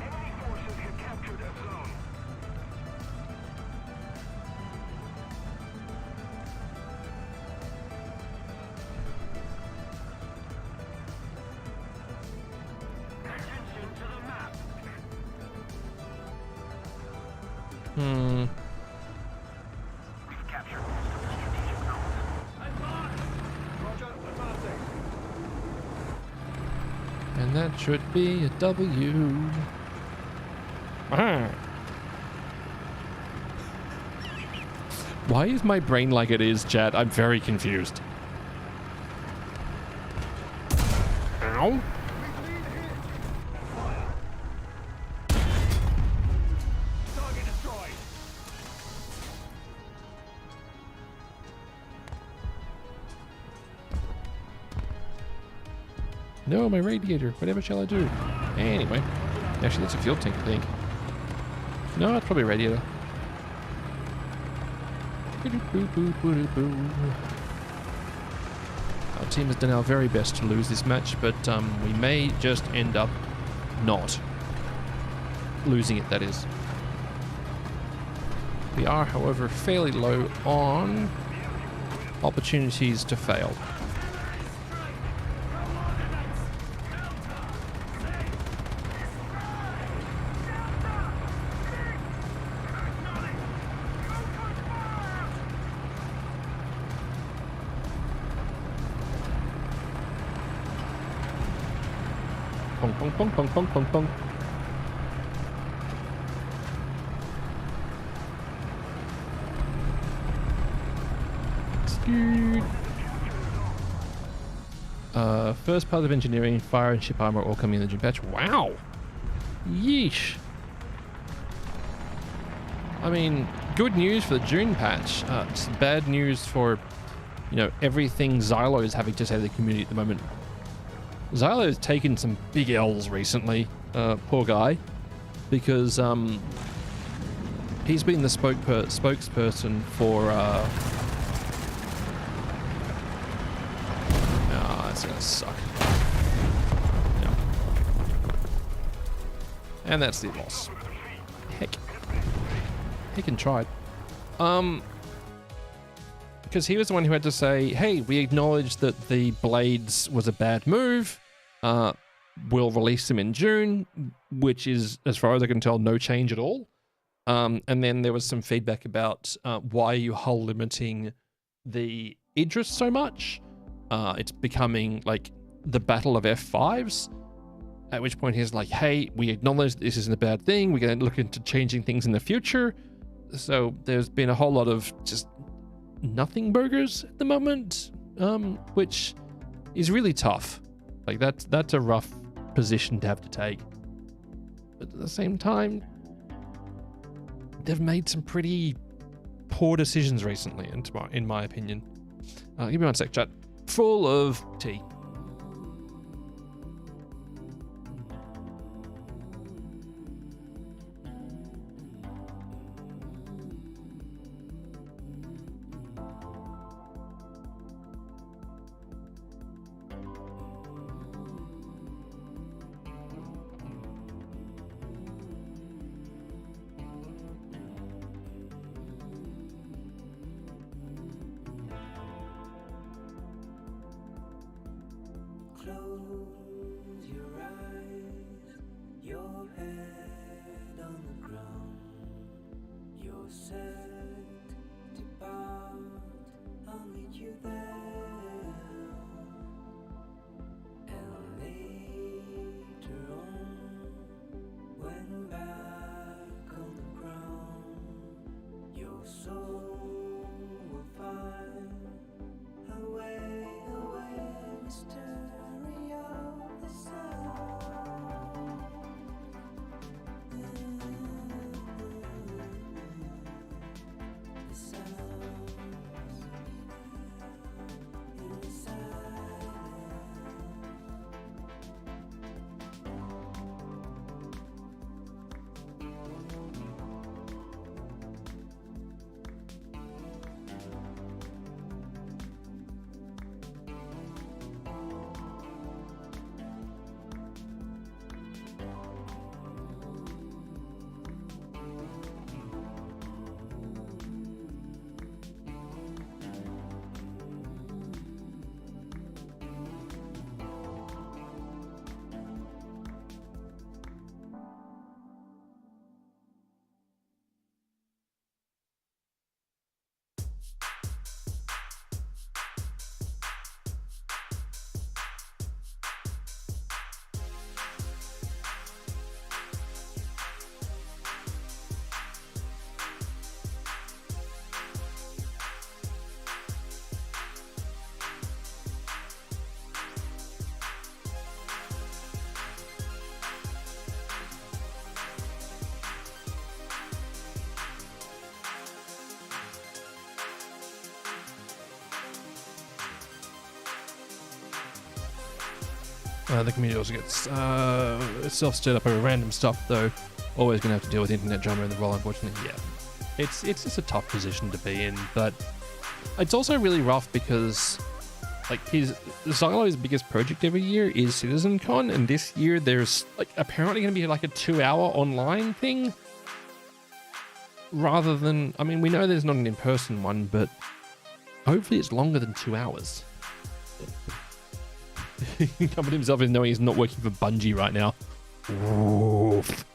Enemy forces have captured a zone. Attention to the map. We've captured most of the strategic zones. Advance. Roger, advancing. And that should be a W. Why is my brain like it is, chat? I'm very confused. Ow. Target destroyed. No, my radiator. Whatever shall I do? Anyway. Actually, that's a fuel tank, I think. No, it's probably a radiator. Our team has done our very best to lose this match, but we may just end up not losing it, that is. We are, however, fairly low on opportunities to fail. Pong, pong, pong, pong, pong, pong, pong. Scoot. First part of engineering, fire and ship armor all coming in the June patch. Wow. Yeesh. I mean, good news for the June patch. It's bad news for, you know, everything Xylo is having to say to the community at the moment. Xylo has taken some big L's recently, poor guy, because he's been the spokesperson for that's gonna suck. Yeah. And that's the loss. Heck. Heckin' tried. Because he was the one who had to say, hey, we acknowledge that the Blades was a bad move. We'll release them in June, which is, as far as I can tell, no change at all. And then there was some feedback about why are you hull limiting the Idris so much? It's becoming like the battle of F5s. At which point he's like, hey, we acknowledge this isn't a bad thing. We're going to look into changing things in the future. So there's been a whole lot of just nothing burgers at the moment, which is really tough. Like that's a rough position to have to take. But at the same time, they've made some pretty poor decisions recently, in my opinion. Give me one sec, chat. Full of tea. Close your eyes, your head on the ground. You're set to part, I'll meet you there. And later on, when back on the ground, your soul will find a way, mystery of the sound. The sounds in the silence. The community also gets self-stirred up over random stuff, though. Always going to have to deal with internet drama in the role, unfortunately. Yeah, it's just a tough position to be in, but it's also really rough because, like, Xylo's biggest project every year is CitizenCon, and this year there's like apparently going to be like a 2-hour online thing, rather than. I mean, we know there's not an in-person one, but hopefully it's longer than 2 hours. He covered himself in knowing he's not working for Bungie right now. Oof.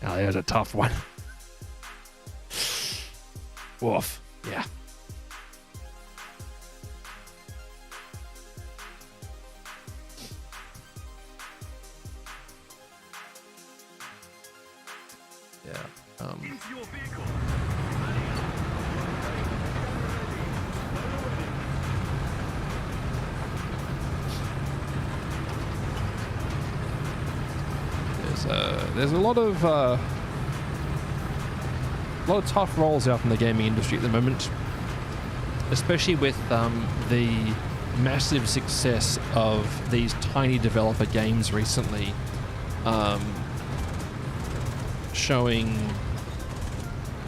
Now there's a tough one. Woof. Yeah. Yeah. Into your vehicle. There's a lot of tough roles out in the gaming industry at the moment, especially with the massive success of these tiny developer games recently, showing,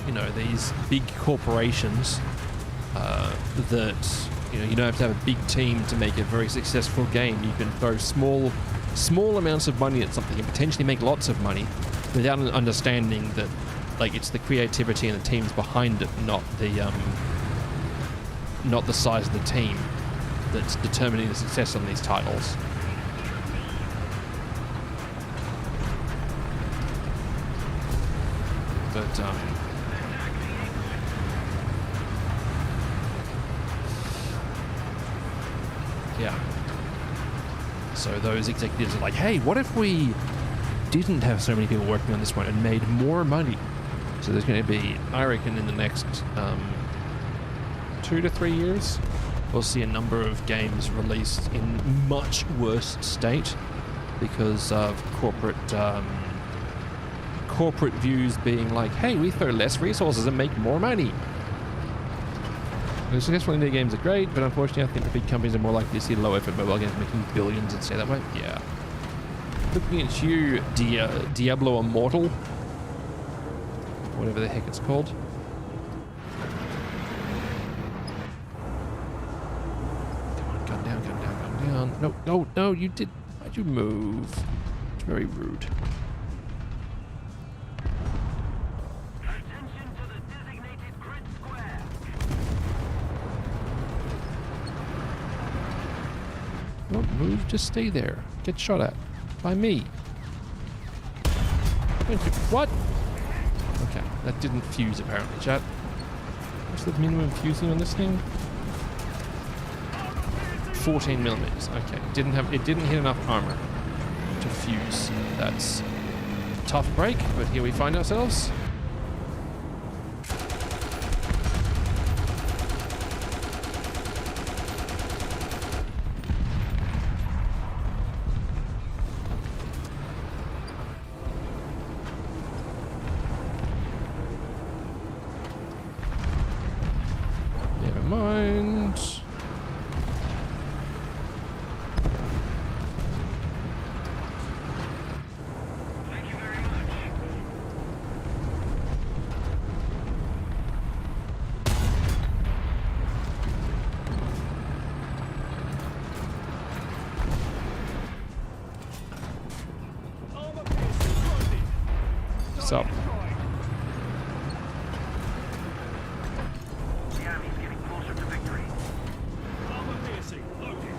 you know, these big corporations that, you know, you don't have to have a big team to make a very successful game. You can throw small amounts of money at something and potentially make lots of money without an understanding that, like, it's the creativity and the teams behind it, not the size of the team that's determining the success on these titles. But yeah. So those executives are like, hey, what if we didn't have so many people working on this one and made more money? So there's going to be, I reckon, in the next 2 to 3 years, we'll see a number of games released in much worse state because of corporate views being like, hey, we throw less resources and make more money. The successful indie games are great, but unfortunately I think the big companies are more likely to see low-effort mobile games making billions and stay that way. Yeah. Looking at you, Diablo Immortal. Whatever the heck it's called. Come on, gun down, gun down, gun down. No, no, no, you did. Why'd you move? It's very rude. Attention to the designated grid square. Don't move, just stay there. Get shot at. By me. What? Okay, that didn't fuse apparently, chat. What's the minimum fusing on this thing? 14 millimeters. Okay, it didn't hit enough armor to fuse. That's a tough break, but here we find ourselves. Never mind. Thank you very much. Armor piercing loaded. What's up? The enemy's getting closer to victory. Armor piercing loaded.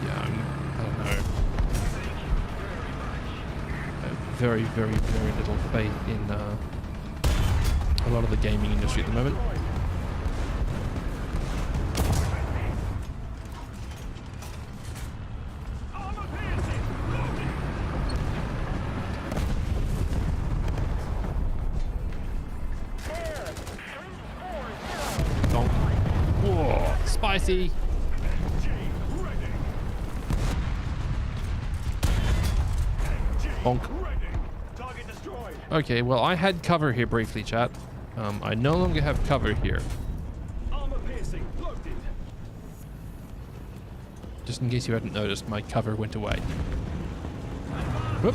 Yeah, I don't know. I have very, very, very little faith in a lot of the gaming industry at the moment. Armor piercing loaded. Donk. Whoa, spicy. G ready. G Bonk. ready. Target destroyed. Okay, well, I had cover here briefly, chat. I no longer have cover here. Armor piercing loaded. Just in case you hadn't noticed, my cover went away. Whoop.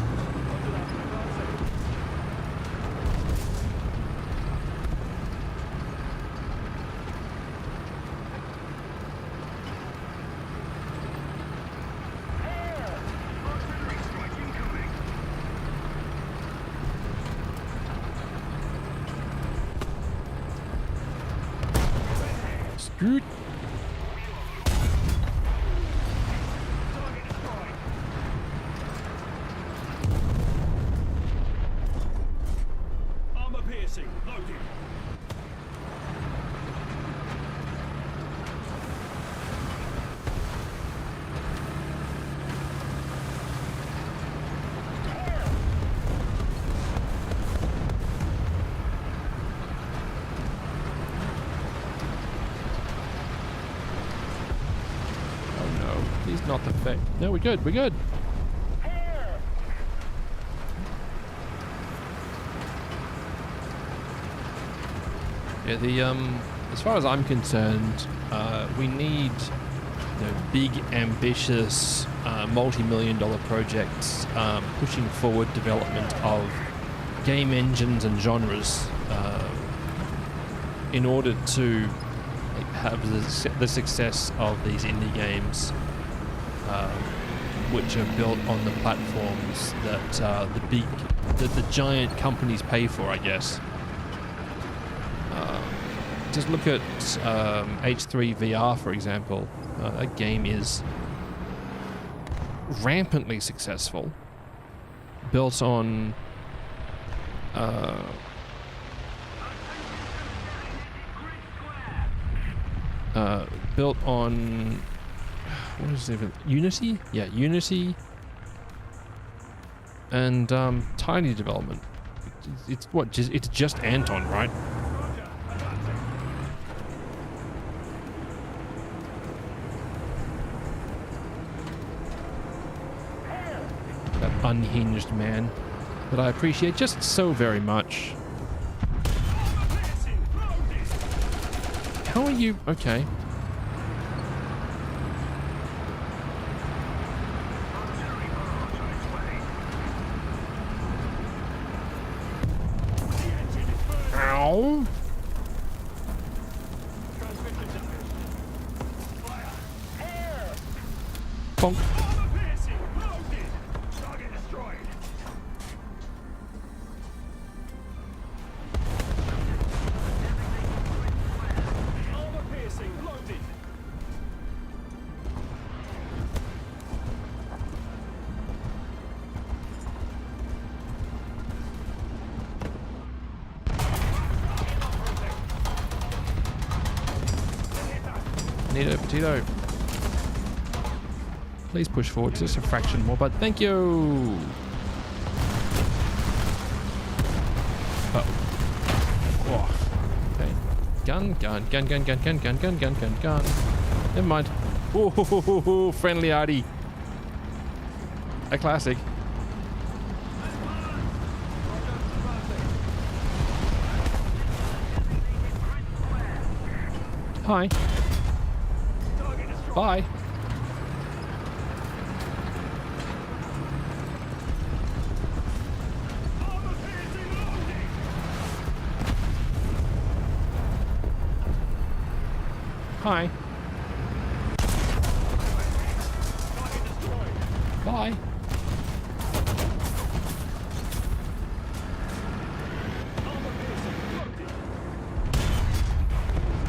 Scoot. Target destroyed. Armor piercing loaded. Please not the fake. No, we're good. We're good. Here! Yeah, the as far as I'm concerned, we need big, ambitious, multi-million dollar projects pushing forward development of game engines and genres in order to have the success of these indie games, which are built on the platforms that the giant companies pay for, I guess. Just look at H3 VR, for example. That game is rampantly successful, built on what is it? Unity? Yeah, Unity and Tiny development. It's just Anton, right? That unhinged man that I appreciate just so very much. How are you? Okay. Ow. Bonk. Neato potato. Please push forward just a fraction more, but thank you. Oh. Okay. Gun. Never mind. Ooh, friendly Artie. A classic. Hi. Bye. Hi. Bye.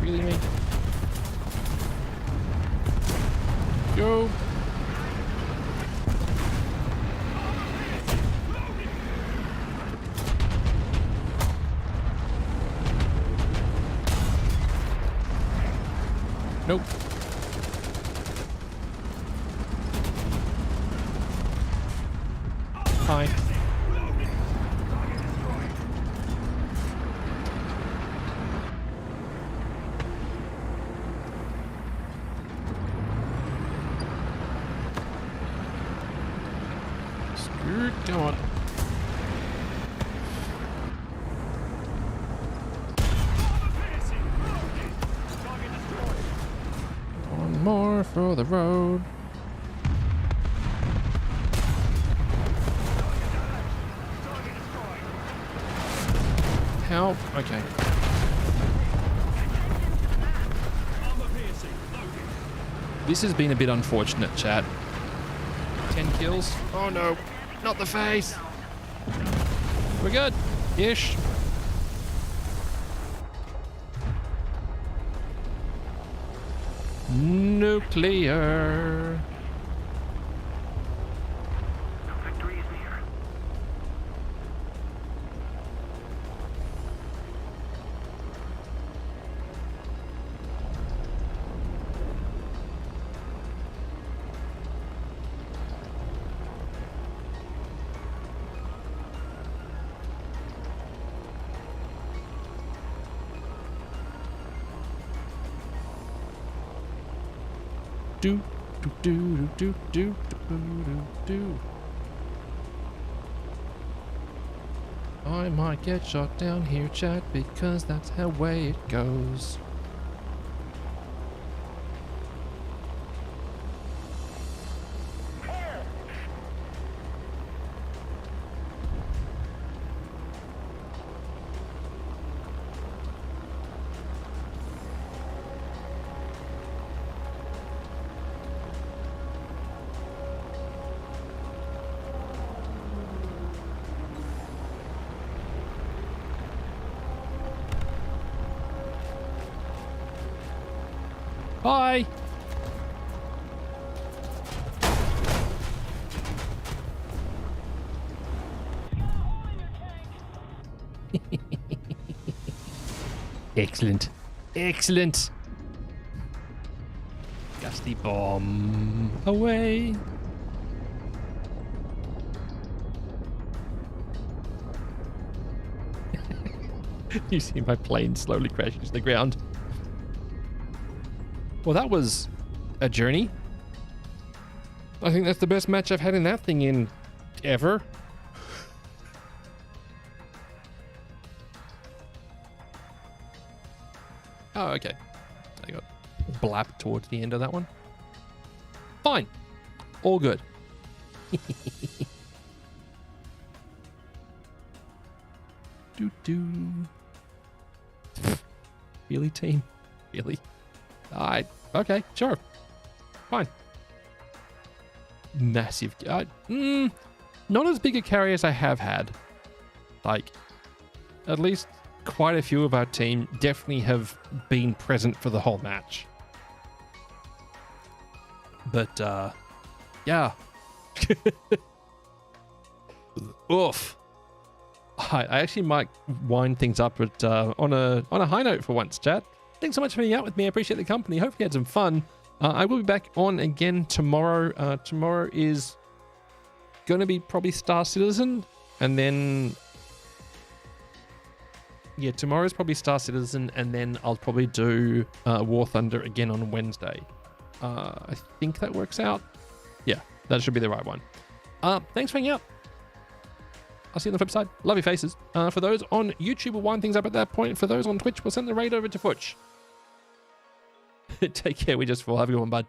Really, me? Go. Nope. Hi. Go on. One more for the road. Help. Okay. This has been a bit unfortunate, chat. 10 kills. Oh no. Not the face. We're good. Ish. Nuclear. Victory is near. Do, do do do do do. I might get shot down here, chat, because that's how way it goes. Bye! Excellent. Excellent. Gusty bomb away. You see my plane slowly crashing to the ground. Well, that was a journey. I think that's the best match I've had in that thing in ever. Oh, okay. I got blapped towards the end of that one. Fine. All good. Do. Really, team? Really? Okay, sure. Fine. Massive. Not as big a carry as I have had. Like, at least quite a few of our team definitely have been present for the whole match. But, yeah. Oof. I actually might wind things up at, on a high note for once, chat. Thanks so much for being out with me. I appreciate the company. Hope you had some fun. I will be back on again tomorrow. Tomorrow is going to be probably Star Citizen. And then... yeah, tomorrow is probably Star Citizen. And then I'll probably do War Thunder again on Wednesday. I think that works out. Yeah, that should be the right one. Thanks for hanging out. I'll see you on the flip side. Love your faces. For those on YouTube, we'll wind things up at that point. For those on Twitch, we'll send the raid over to Futch. Take care. We just fall. Have a good one, bud.